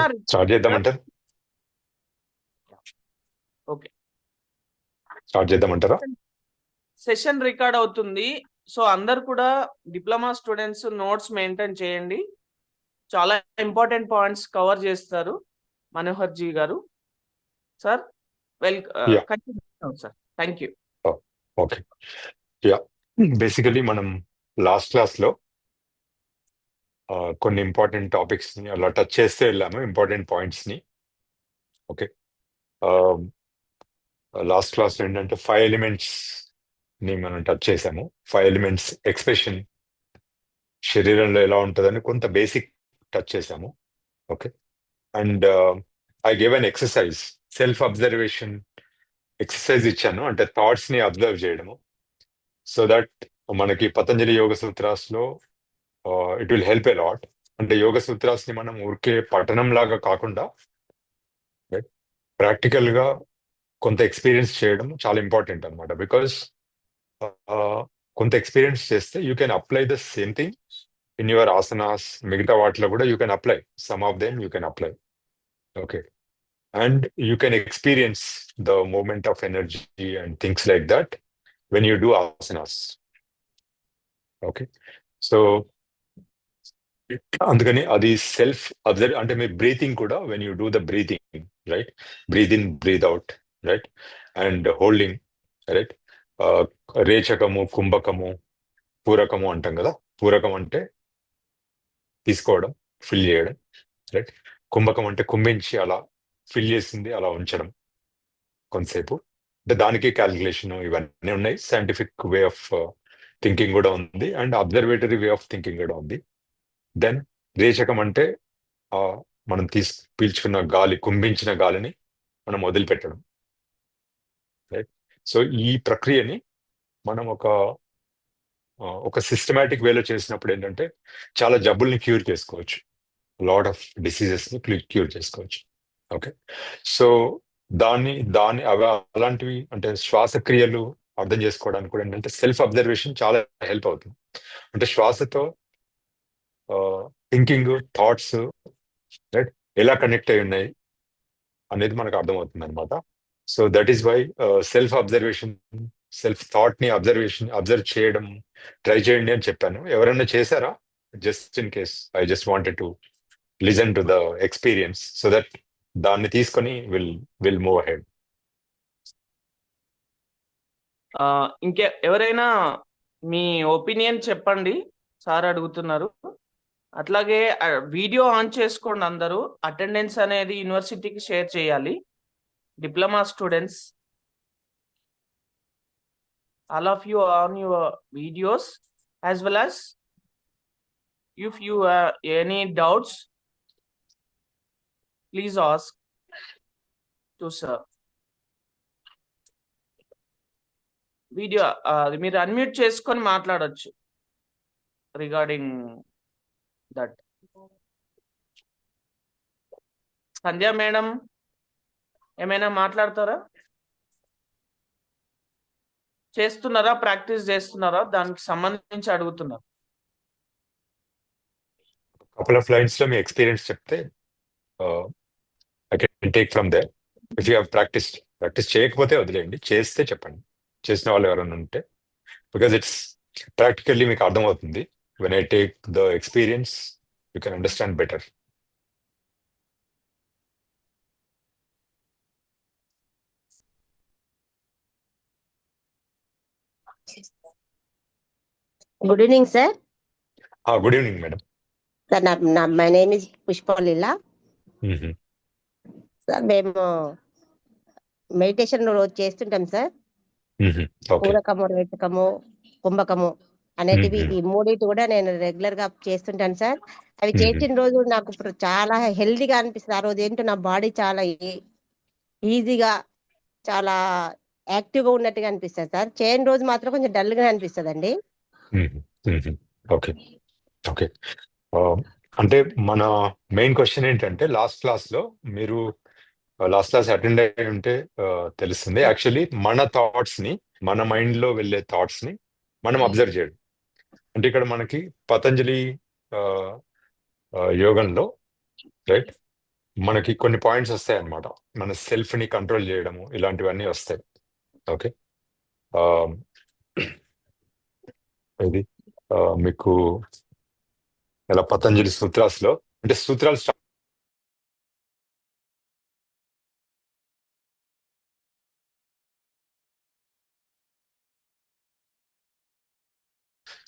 ఏమన్నా స్టార్ట్ చేద్దామంటారా? Okay, start చేద్దామంటారా? సెషన్ రికార్డ్ అవుతుంది. సో అందరు కూడా డిప్లొమా స్టూడెంట్స్ నోట్స్ మెయింటైన్ చేయండి. చాలా ఇంపార్టెంట్ పాయింట్స్ కవర్ చేస్తారు మనోహర్ జీ గారు. Sir yeah, continue sir. Thank you. Okay. Yeah, basically మనం లాస్ట్ క్లాస్లో కొన్ని ఇంపార్టెంట్ టాపిక్స్ని అలా టచ్ చేస్తే వెళ్ళాము, ఇంపార్టెంట్ పాయింట్స్ని. ఓకే, లాస్ట్ క్లాస్లో ఏంటంటే 5 ఎలిమెంట్స్ని మనం టచ్ చేసాము. 5 ఎలిమెంట్స్ ఎక్స్ప్రెషన్ శరీరంలో ఎలా ఉంటుందని కొంత బేసిక్ టచ్ చేసాము. Okay, and I gave an exercise, self observation exercise ఇచ్చాను, అంటే థాట్స్ని అబ్జర్వ్ చేయడము. సో దట్ మనకి పతంజలి యోగ సూత్రాస్లో it will help a lot. అంటే యోగ సూత్రాస్ని మనం ఊరికే పఠనం లాగా కాకుండా ప్రాక్టికల్ గా కొంత ఎక్స్పీరియన్స్ చేయడం చాలా ఇంపార్టెంట్ అనమాట. బికాస్ కొంత ఎక్స్పీరియన్స్ చేస్తే you can apply the same thing in your asanas. మిగతా వాటిలో కూడా you can apply, some of them you can apply. Okay, and you can experience the movement of energy and things like that when you do asanas. Okay, so అందుకని అది self observe. అంటే మీ breathing కూడా, when you do the breathing, right, breathe in breathe out, right, and holding, right. రేచకము, కుంభకము, పూరకము అంటాం కదా. పూరకం అంటే తీసుకోవడం, ఫిల్ చేయడం, రైట్. కుంభకం అంటే కుంభించి అలా ఫిల్ చేసింది అలా ఉంచడం కొంతసేపు. అంటే దానికి క్యాలిక్యులేషన్ ఇవన్నీ ఉన్నాయి. సైంటిఫిక్ వే ఆఫ్ థింకింగ్ కూడా ఉంది, and observatory way of thinking కూడా ఉంది. దెన్ రేచకం అంటే ఆ మనం పీల్చుకున్న గాలి, కుంభించిన గాలిని మనం వదిలిపెట్టడం, రైట్. సో ఈ ప్రక్రియని మనం ఒక సిస్టమేటిక్ వేలో చేసినప్పుడు ఏంటంటే చాలా జబ్బుల్ని క్యూర్ చేసుకోవచ్చు, లాట్ ఆఫ్ డిసీజెస్ ని క్యూర్ చేసుకోవచ్చు. ఓకే, సో దాన్ని దాన్ని అలాంటివి అంటే శ్వాసక్రియలు అర్థం చేసుకోవడానికి కూడా ఏంటంటే సెల్ఫ్ అబ్జర్వేషన్ చాలా హెల్ప్ అవుతుంది. అంటే శ్వాసతో థింకింగ్, థాట్స్, రైట్, ఎలా కనెక్ట్ అయి ఉన్నాయి అనేది మనకు అర్థమవుతుంది అనమాట. So that is why self observation, self thought ని అబ్జర్వ్ చేయడం ట్రై చేయండి అని చెప్పాను. ఎవరైనా చేశారా? Just in case I just wanted to listen to the experience so that దాన్ని తీసుకొని విల్ మూవ్ అహెడ్. ఎవరైనా మీ ఒపీనియన్ చెప్పండి, సార్ అడుగుతున్నారు. అట్లాగే వీడియో ఆన్ చేసుకోండి అందరూ. అటెండెన్స్ అనేది యూనివర్సిటీకి షేర్ చేయాలి. Diploma students, all of you on your videos, as well as if you have any doubts, please ask to sir. Video మీరు అన్మ్యూట్ చేసుకొని మాట్లాడొచ్చు రిగార్డింగ్ దట్. సంధ్య మేడం ఏమైనా మాట్లాడతారా? చేస్తున్నారా, ప్రాక్టీస్ చేస్తున్నారా, దానికి సంబంధించి అడుగుతున్నారు. కపుల్ ఆఫ్ లైన్స్ లో మీ ఎక్స్పీరియన్స్ చెప్తే I can take from there. If you have practice చేయకపోతే వదిలేయండి, చేస్తే చెప్పండి, చేసిన వాళ్ళు ఎవరైనా ఉంటే. బికాజ్ ఇట్స్ ప్రాక్టికల్లీ మీకు అర్థమవుతుంది. When I take the experience you can understand better. Good evening, sir. Good evening madam. Sir, my name is Pushpa Lila. Sir, మేము మెడిటేషన్ రోజు చేస్తుంటాం సార్. పూరకము, రేచకము, కుంభకము అనేటివి ఈ మూడింటి కూడా నేను రెగ్యులర్ గా చేస్తుంటాను సార్. అవి చేసిన రోజు నాకు చాలా హెల్దీగా అనిపిస్తుంది. ఆ రోజు ఏంటో నా బాడీ చాలా ఈజీగా, చాలా యాక్టివ్ గా ఉన్నట్టుగా అనిపిస్తుంది సార్. చేయని రోజు మాత్రం కొంచెం డల్ గా అనిపిస్తుంది అండి. ఓకే ఓకే, అంటే మన మెయిన్ క్వశ్చన్ ఏంటంటే లాస్ట్ క్లాస్ అటెండ్ అయి ఉంటే తెలుస్తుంది. యాక్చువల్లీ మన థాట్స్ ని, మన మైండ్ లో వెళ్ళే థాట్స్ ని మనం అబ్జర్వ్ చేయడం. అంటే ఇక్కడ మనకి పతంజలి యోగంలో, రైట్, మనకి కొన్ని పాయింట్స్ వస్తాయి అన్నమాట. మన సెల్ఫ్ ని కంట్రోల్ చేయడము ఇలాంటివన్నీ వస్తాయి. ఓకే. ఇది మీకు ఇలా పతంజలి సూత్రాస్ లో అంటే సూత్రాలు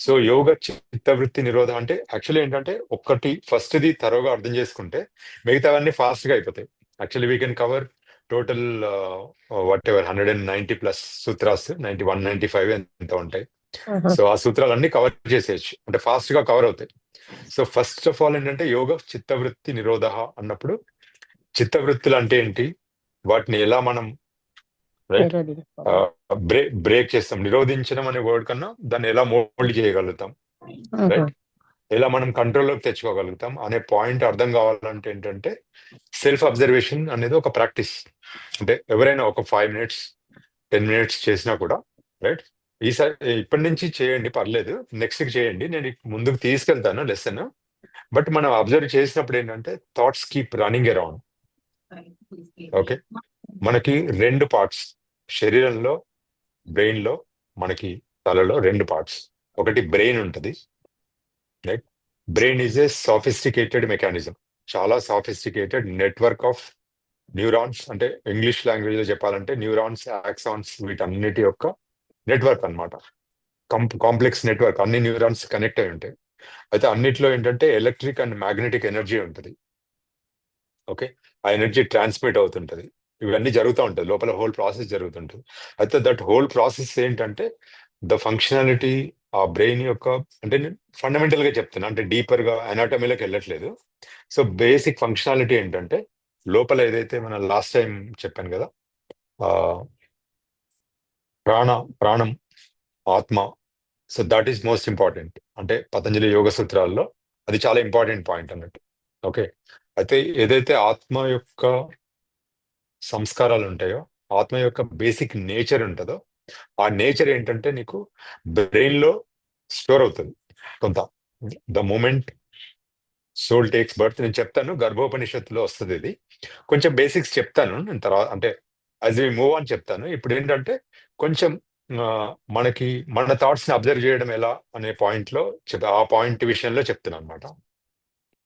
సో యోగ చిత్తవృత్తి నిరోధం అంటే యాక్చువల్లీ ఏంటంటే ఒక్కటి ఫస్ట్ది తరోగా అర్థం చేసుకుంటే మిగతావన్నీ ఫాస్ట్ గా అయిపోతాయి. Actually we can cover total what ever 190+ sutras, 91, 95 ఎంత ఉంటాయి. సో ఆ సూత్రాలన్నీ కవర్ చేసేయచ్చు అంటే ఫాస్ట్ గా కవర్ అవుతాయి. సో ఫస్ట్ ఆఫ్ ఆల్ ఏంటంటే యోగ చిత్తవృత్తి నిరోధ అన్నప్పుడు చిత్తవృత్తులు అంటే ఏంటి, వాటిని ఎలా మనం రైట్ బ్రేక్ చేస్తాం. నిరోధించడం అనే వర్డ్ కన్నా దాన్ని ఎలా మోల్డ్ చేయగలుగుతాం, రైట్, ఎలా మనం కంట్రోల్లోకి తెచ్చుకోగలుగుతాం అనే పాయింట్ అర్థం కావాలంటే ఏంటంటే సెల్ఫ్ అబ్జర్వేషన్ అనేది ఒక ప్రాక్టీస్. అంటే ఎవరైనా ఒక 5 minutes 10 minutes చేసినా కూడా రైట్, ఈసారి ఇప్పటి నుంచి చేయండి పర్లేదు, నెక్స్ట్ చేయండి, నేను ముందుకు తీసుకెళ్తాను లెసన్. బట్ మనం అబ్జర్వ్ చేసినప్పుడు ఏంటంటే thoughts keep running around. Okay. మనకి 2 parts శరీరంలో, బ్రెయిన్ లో, మనకి తలలో 2 parts. ఒకటి బ్రెయిన్ ఉంటుంది, right. Brain is a sophisticated mechanism, చాలా సాఫిస్టికేటెడ్ నెట్వర్క్ ఆఫ్ న్యూరాన్స్. అంటే ఇంగ్లీష్ లాంగ్వేజ్ లో చెప్పాలంటే న్యూరాన్స్, యాక్సాన్స్, వీటన్నిటి యొక్క నెట్వర్క్ అన్నమాట. కాంప్లెక్స్ నెట్వర్క్, అన్ని న్యూరాన్స్ కనెక్ట్ అయి ఉంటాయి. అయితే అన్నిట్లో ఏంటంటే ఎలక్ట్రిక్ అండ్ మ్యాగ్నెటిక్ ఎనర్జీ ఉంటుంది. ఓకే. ఆ ఎనర్జీ ట్రాన్స్మిట్ అవుతుంటది, ఇవన్నీ జరుగుతూ ఉంటుంది, లోపల హోల్ ప్రాసెస్ జరుగుతుంటుంది. అయితే దట్ హోల్ ప్రాసెస్ ఏంటంటే ద ఫంక్షనాలిటీ ఆ బ్రెయిన్ యొక్క, అంటే నేను ఫండమెంటల్ గా చెప్తున్నా, అంటే డీపర్ గా అనాటమీలోకి వెళ్ళట్లేదు. సో బేసిక్ ఫంక్షనాలిటీ ఏంటంటే లోపల ఏదైతే మన లాస్ట్ టైం చెప్పాను కదా, ఆ ప్రాణం, ఆత్మ. So that is most important. అంటే పతంజలి యోగ సూత్రాల్లో అది చాలా ఇంపార్టెంట్ పాయింట్ అన్నట్టు. ఓకే. అయితే ఏదైతే ఆత్మ యొక్క సంస్కారాలు ఉంటాయో, ఆత్మ యొక్క బేసిక్ నేచర్ ఉంటుందో, ఆ నేచర్ ఏంటంటే నీకు బ్రెయిన్ లో స్టోర్ అవుతుంది కొంత. The moment soul takes birth, నేను చెప్తాను గర్భోపనిషత్తులో వస్తుంది ఇది. కొంచెం బేసిక్స్ చెప్తాను నేను తర్వాత, అంటే యాజ్ వి మూవ్ ఆన్ చెప్తాను. ఇప్పుడు ఏంటంటే కొంచెం మనకి మన థాట్స్ ని అబ్జర్వ్ చేయడం ఎలా అనే పాయింట్ లో ఆ పాయింట్ విషయంలో చెప్తున్నాను అనమాట.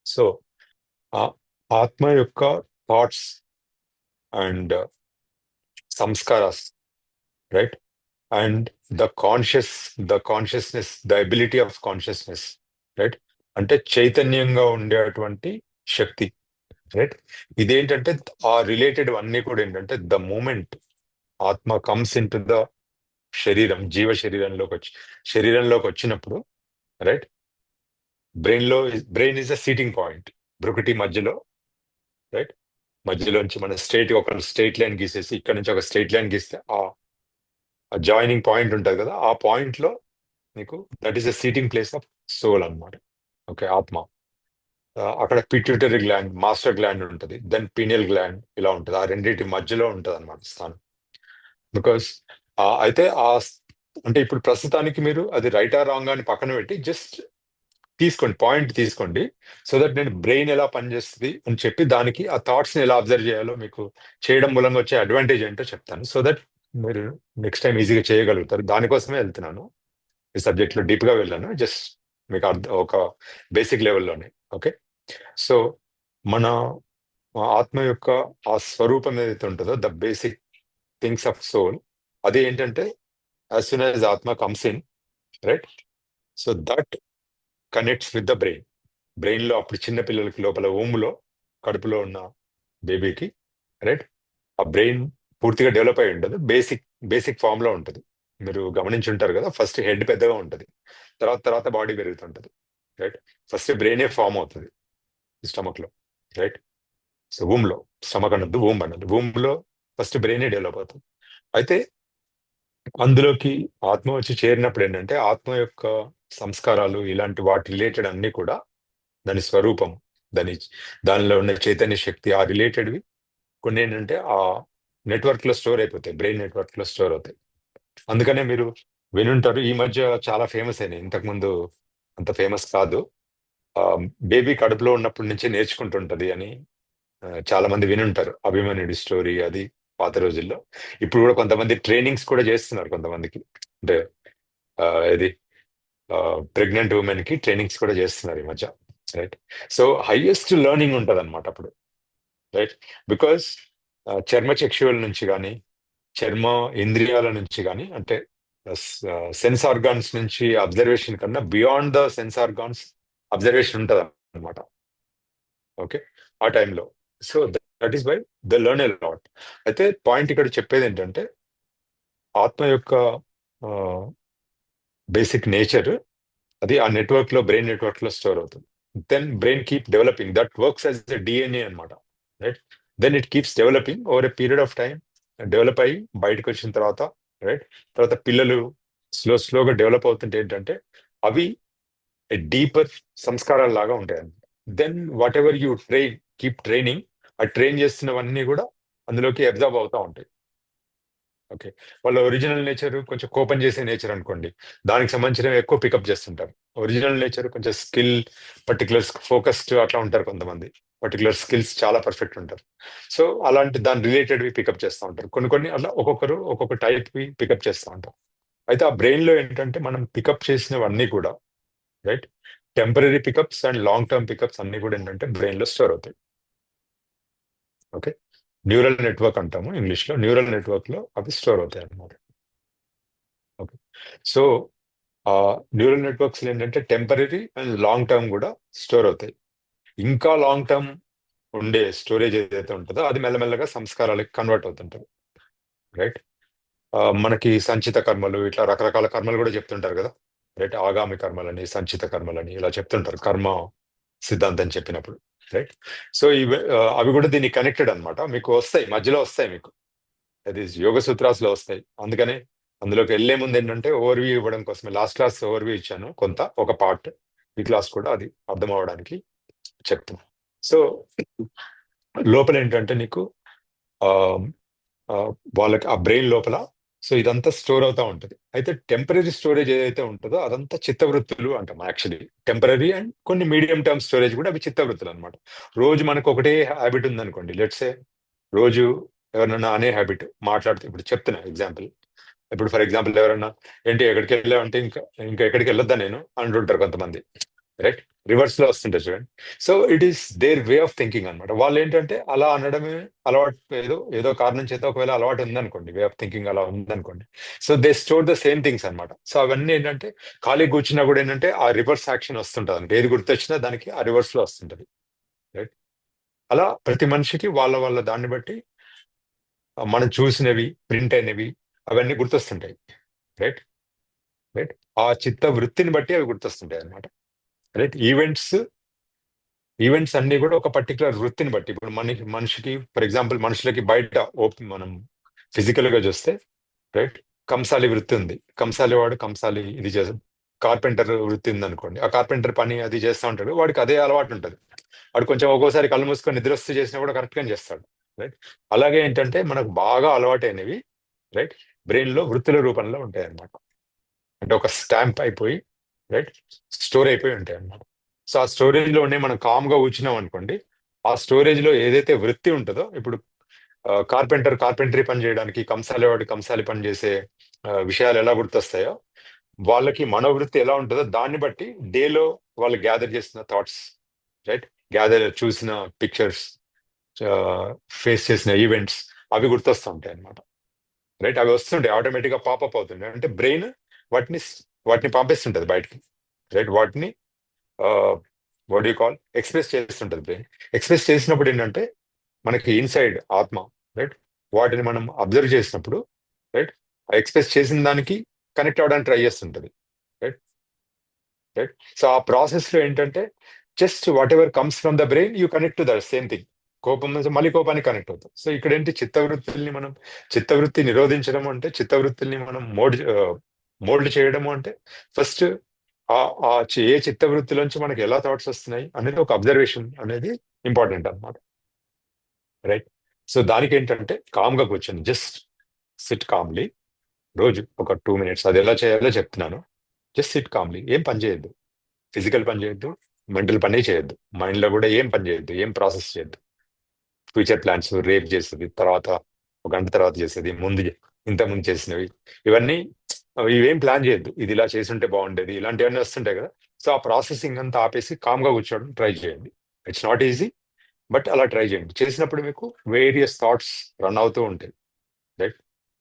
సో ఆత్మ యొక్క thoughts and sanskaras, right, and the consciousness, the ability of consciousness, right, అంటే చైతన్యంగా ఉండేటువంటి శక్తి, రైట్. ఇదేంటంటే ఆ రిలేటెడ్ అన్నీ కూడా ఏంటంటే the moment atma comes in to the shariram, జీవ శరీరంలోకి వచ్చినప్పుడు, right, brain is a seating point, బ్రుకుటి మధ్యలో, రైట్, మధ్యలోంచి మన ఒక స్ట్రైట్ లైన్ గీసేసి ఇక్కడ నుంచి ఒక స్ట్రైట్ లైన్ గీస్తే ఆ జాయినింగ్ పాయింట్ ఉంటుంది కదా, ఆ పాయింట్ లో నీకు that is the seating place of soul అన్నమాట. ఓకే. ఆత్మ అక్కడ పిట్యూటరీ గ్లాండ్, మాస్టర్ గ్లాండ్ ఉంటుంది, దెన్ పీనియల్ గ్లాండ్, ఇలా ఉంటుంది. ఆ రెండింటి మధ్యలో ఉంటుంది అనమాట స్థానం. బికాస్ అయితే అంటే ఇప్పుడు ప్రస్తుతానికి మీరు అది రైట్ ఆర్ రాంగ్ అని పక్కన పెట్టి జస్ట్ తీసుకోండి, పాయింట్ తీసుకోండి. సో దట్ నేను బ్రెయిన్ ఎలా పనిచేస్తుంది అని చెప్పి దానికి ఆ థాట్స్ ని ఎలా అబ్జర్వ్ చేయాలో మీకు చేయడం మూలంగా వచ్చే అడ్వాంటేజ్ ఏంటో చెప్తాను. సో దట్ మీరు నెక్స్ట్ టైం ఈజీగా చేయగలుగుతారు. దానికోసమే వెళ్తున్నాను, ఈ సబ్జెక్ట్ లో డీప్ గా వెళ్ళాను, జస్ట్ మీకు ఒక బేసిక్ లెవెల్లోనే. ఓకే. సో మన ఆత్మ యొక్క ఆ స్వరూపం ఏదైతే ఉంటుందో, the basic things of soul, అది ఏంటంటే యాజ్ సూన్ యాజ్ ఆత్మ comes in, right, so that connects with the brain. Brain లో అప్పుడు చిన్న పిల్లలకి లోపల ఊములో, కడుపులో ఉన్న బేబీకి, రైట్, ఆ బ్రెయిన్ పూర్తిగా డెవలప్ అయి ఉంటుంది, బేసిక్ ఫామ్ లో ఉంటుంది. మీరు గమనించుంటారు కదా, ఫస్ట్ హెడ్ పెద్దగా ఉంటుంది, తర్వాత బాడీ పెరుగుతుంటది, రైట్. ఫస్ట్ బ్రెయినే ఫామ్ అవుతుంది స్టమక్ లో, రైట్. సో వూమ్ లో, స్టమక్ అనొద్దు, వూమ్ అన్నది, వూమ్ లో ఫస్ట్ బ్రెయినే డెవలప్ అవుతుంది. అయితే అందులోకి ఆత్మ వచ్చి చేరినప్పుడు ఏంటంటే ఆత్మ యొక్క సంస్కారాలు ఇలాంటి వాటి రిలేటెడ్ అన్ని కూడా దాని స్వరూపం, దానిలో ఉన్న చైతన్య శక్తి, ఆ రిలేటెడ్వి కొన్ని ఏంటంటే ఆ నెట్వర్క్ లో స్టోర్ అయిపోతాయి, బ్రెయిన్ నెట్వర్క్ లో స్టోర్ అవుతాయి. అందుకనే మీరు వినుంటారు, ఈ మధ్య చాలా ఫేమస్ అయినాయి, ఇంతకుముందు అంత ఫేమస్ కాదు, బేబీ కడుపులో ఉన్నప్పటి నుంచి నేర్చుకుంటుంటది అని చాలా మంది వినుంటారు అభిమన్యుడి స్టోరీ, అది పాత రోజుల్లో. ఇప్పుడు కూడా కొంతమంది ట్రైనింగ్స్ కూడా చేస్తున్నారు కొంతమందికి, అంటే ఆ, ఇది ప్రెగ్నెంట్ ఉమెన్ కి ట్రైనింగ్స్ కూడా చేస్తున్నారు ఈ మధ్య, రైట్. సో హైయెస్ట్ లెర్నింగ్ ఉంటుంది అనమాట అప్పుడు, రైట్. బికాస్ చర్మచక్షువుల నుంచి కానీ, చర్మ ఇంద్రియాల నుంచి కానీ, అంటే సెన్స్ ఆర్గాన్స్ నుంచి అబ్జర్వేషన్ కన్నా beyond the sense organs observation ఉంటుంది అనమాట. ఓకే, ఆ టైంలో. So that is why the learn a lot. అయితే పాయింట్ ఇక్కడ చెప్పేది ఏంటంటే, ఆత్మ యొక్క బేసిక్ నేచర్ అది ఆ నెట్వర్క్ లో, బ్రెయిన్ నెట్వర్క్ లో స్టోర్ అవుతుంది. Then brain keep developing, that works as the DNA అనమాట, right. Then it keeps developing over a period of time. Develop అయ్యి బయటకు వచ్చిన తర్వాత, రైట్, తర్వాత పిల్లలు స్లోగా డెవలప్ అవుతుంటే ఏంటంటే అవి డీపర్ సంస్కారాల లాగా ఉంటాయి అన్నమాట. Then whatever you keep training, ఆ ట్రైన్ చేస్తున్నవన్నీ కూడా అందులోకి అబ్జర్వ్ అవుతూ ఉంటాయి. ఓకే, వాళ్ళ ఒరిజినల్ నేచర్ కొంచెం కోపం చేసే నేచర్ అనుకోండి, దానికి సంబంధించిన ఎక్కువ పికప్ చేస్తుంటారు. ఒరిజినల్ నేచర్ కొంచెం స్కిల్, పర్టికులర్ ఫోకస్డ్ అట్లా ఉంటారు కొంతమంది, పర్టికులర్ స్కిల్స్ చాలా పర్ఫెక్ట్ ఉంటారు. సో అలాంటి దాని రిలేటెడ్వి పికప్ చేస్తూ ఉంటారు. కొన్ని అలా ఒక్కొక్కరు ఒక్కొక్క టైప్వి పికప్ చేస్తూ ఉంటారు. అయితే ఆ బ్రెయిన్ లో ఏంటంటే మనం పికప్ చేసినవన్నీ కూడా, right, temporary pickups and long term pickups అన్ని కూడా ఏంటంటే బ్రెయిన్ లో స్టోర్ అవుతాయి. ఓకే, న్యూరల్ నెట్వర్క్ అంటాము ఇంగ్లీష్ లో, న్యూరల్ నెట్వర్క్ లో అవి స్టోర్ అవుతాయి అన్నమాట. ఓకే, సో ఆ న్యూరల్ నెట్వర్క్స్ ఏంటంటే టెంపరీ అండ్ లాంగ్ టర్మ్ కూడా స్టోర్ అవుతాయి. ఇంకా లాంగ్ టర్మ్ ఉండే స్టోరేజ్ ఏదైతే ఉంటుందో అది మెల్లమెల్లగా సంస్కారాలకి కన్వర్ట్ అవుతుంటుంది, రైట్. మనకి సంచిత కర్మలు, ఇట్లా రకరకాల కర్మలు కూడా చెప్తుంటారు కదా, రైట్. ఆగామి కర్మలని, సంచిత కర్మలని ఇలా చెప్తుంటారు కర్మ సిద్ధాంతం చెప్పినప్పుడు, రైట్. సో అవి కూడా దీనికి కనెక్టెడ్ అన్నమాట. మీకు వస్తాయి, మధ్యలో వస్తాయి మీకు, అది యోగ సూత్రాస్ లో వస్తాయి. అందుకనే అందులోకి వెళ్లే ముందు ఏంటంటే ఓవర్వ్యూ ఇవ్వడం కోసమే లాస్ట్ క్లాస్ ఓవర్వ్యూ ఇచ్చాను, కొంత ఒక పార్ట్. ఈ క్లాస్ కూడా అది అర్థం అవడానికి చెప్తున్నాను. సో లోపల ఏంటంటే నీకు ఆ ఆ, వాళ్ళకి ఆ బ్రెయిన్ లోపల, సో ఇదంతా స్టోర్ అవుతా ఉంటుంది. అయితే టెంపరీ స్టోరేజ్ ఏదైతే ఉంటుందో అదంతా చిత్తవృత్తులు అంటాం యాక్చువల్లీ. టెంపరీ అండ్ కొన్ని మీడియం టర్మ్ స్టోరేజ్ కూడా అవి చిత్తవృత్తులు అనమాట. రోజు మనకు ఒకటే హ్యాబిట్ ఉందనుకోండి, లెట్సే రోజు ఎవరినన్నా అనే హ్యాబిట్ మాట్లాడుతూ, ఇప్పుడు చెప్తున్నా ఎగ్జాంపుల్. ఇప్పుడు ఫర్ ఎగ్జాంపుల్ ఎవరన్నా ఏంటి ఎక్కడికి వెళ్ళావంటే ఇంకా ఎక్కడికి వెళ్ళొద్దా నేను అంటుంటారు కొంతమంది, రైట్. రివర్స్ లో వస్తుంటారు చూడండి. So it is there way of thinking అనమాట. వాళ్ళు ఏంటంటే అలా అనడమే అలవాటు, ఏదో కారణం చేత ఒకవేళ అలవాటు ఉందనుకోండి, వే ఆఫ్ థింకింగ్ అలా ఉందనుకోండి, so they store the same things అనమాట. సో అవన్నీ ఏంటంటే ఖాళీ కూర్చున్నా కూడా ఏంటంటే ఆ రివర్స్ యాక్షన్ వస్తుంటుంది అంటే ఏది గుర్తొచ్చినా దానికి ఆ రివర్స్ లో వస్తుంటది, రైట్. అలా ప్రతి మనిషికి వాళ్ళ వాళ్ళ దాన్ని బట్టి మనం చూసినవి, ప్రింట్ అయినవి అవన్నీ గుర్తొస్తుంటాయి, రైట్. రైట్, ఆ చిత్త వృత్తిని బట్టి అవి గుర్తొస్తుంటాయి అనమాట, రైట్. ఈవెంట్స్ అన్ని కూడా ఒక పర్టికులర్ వృత్తిని బట్టి. ఇప్పుడు మనిషికి ఫర్ ఎగ్జాంపుల్ మనుషులకి బయట మనం ఫిజికల్ గా చూస్తే, రైట్, కంసాలి వృత్తి ఉంది, కంసాలి వాడు కంసాలి ఇది చేస్తాడు. కార్పెంటర్ వృత్తి ఉంది అనుకోండి, ఆ కార్పెంటర్ పని అది చేస్తూ ఉంటాడు, వాడికి అదే అలవాటు ఉంటుంది. వాడు కొంచెం ఒక్కోసారి కళ్ళు మూసుకొని నిద్రొస్తూ చేసినా కూడా కరెక్ట్ గా చేస్తాడు, రైట్. అలాగే ఏంటంటే మనకు బాగా అలవాటైనవి, రైట్, బ్రెయిన్ లో వృత్తుల రూపంలో ఉంటాయి అన్నమాట. అంటే ఒక స్టాంప్ అయిపోయి, రైట్, స్టోర్ అయిపోయి ఉంటాయి అన్నమాట. సో ఆ స్టోరేజ్ లో ఉండే మనం కామ్ గా కూర్చున్నాం అనుకోండి, ఆ స్టోరేజ్ లో ఏదైతే వృత్తి ఉంటుందో, ఇప్పుడు కార్పెంటర్ కార్పెంటరీ పని చేయడానికి, కంసాలి వాడు కంసాలి పని చేసే విషయాలు ఎలా గుర్తొస్తాయో, వాళ్ళకి మనోవృత్తి ఎలా ఉంటుందో దాన్ని బట్టి డేలో వాళ్ళు గ్యాదర్ చేసిన థాట్స్, రైట్, గ్యాదర్ చూసిన పిక్చర్స్, ఫేస్ చేసిన ఈవెంట్స్ అవి గుర్తొస్తూ ఉంటాయి అన్నమాట, రైట్. అవి వస్తుంటాయి ఆటోమేటిక్ గా పాపప్ అవుతుంటాయి. అంటే బ్రెయిన్ వాటిని వాటిని పంపిస్తుంటది బయటికి, రైట్. వాటిని వాట్ యూ కాల్ ఎక్స్ప్రెస్ చేస్తుంటది బ్రెయిన్. ఎక్స్ప్రెస్ చేసినప్పుడు ఏంటంటే మనకి ఇన్సైడ్ ఆత్మ, రైట్, వాటిని మనం అబ్జర్వ్ చేసినప్పుడు, రైట్, ఆ ఎక్స్ప్రెస్ చేసిన దానికి కనెక్ట్ అవ్వడానికి ట్రై చేస్తుంటది, రైట్. రైట్, సో ఆ ప్రాసెస్ లో ఏంటంటే just what ever comes from the brain you connect to the same thing. కోపం నుంచి మళ్ళీ కోపానికి కనెక్ట్ అవుతాం. సో ఇక్కడ ఏంటి చిత్తవృత్తి నిరోధించడం అంటే, చిత్తవృత్తుల్ని మనం మోల్డ్ చేయడము అంటే ఫస్ట్ ఏ చిత్తవృత్తిలోంచి మనకి ఎలా థాట్స్ వస్తున్నాయి అనేది ఒక అబ్జర్వేషన్ అనేది ఇంపార్టెంట్ అన్నమాట, రైట్. సో దానికి ఏంటంటే కామ్ గా కూర్చొని జస్ట్ సిట్ కామ్లీ, రోజు ఒక 2 minutes, అది ఎలా చేయాలో చెప్తున్నాను. జస్ట్ సిట్ కామ్లీ, ఏం పని చేయొద్దు, ఫిజికల్ పని చేయొద్దు, మెంటల్ పని చేయొద్దు, మైండ్ లో కూడా ఏం పని చేయొద్దు, ఏం ప్రాసెస్ చేయొద్దు, ఫ్యూచర్ ప్లాన్స్, రేపు చేస్తుంది, తర్వాత ఒక గంట తర్వాత చేస్తుంది, ఇంతకుముందు చేసినవి, ఇవన్నీ ఇవేం ప్లాన్ చేయొద్దు. ఇది ఇలా చేసుంటే బాగుండేది, ఇలాంటివన్నీ వస్తుంటాయి కదా. సో ఆ ప్రాసెసింగ్ అంతా ఆపేసి కామ్గా కూర్చోవడం ట్రై చేయండి. ఇట్స్ నాట్ ఈజీ, బట్ అలా ట్రై చేయండి. చేసినప్పుడు మీకు వేరియస్ థాట్స్ రన్ అవుతూ ఉంటాయి, రైట్?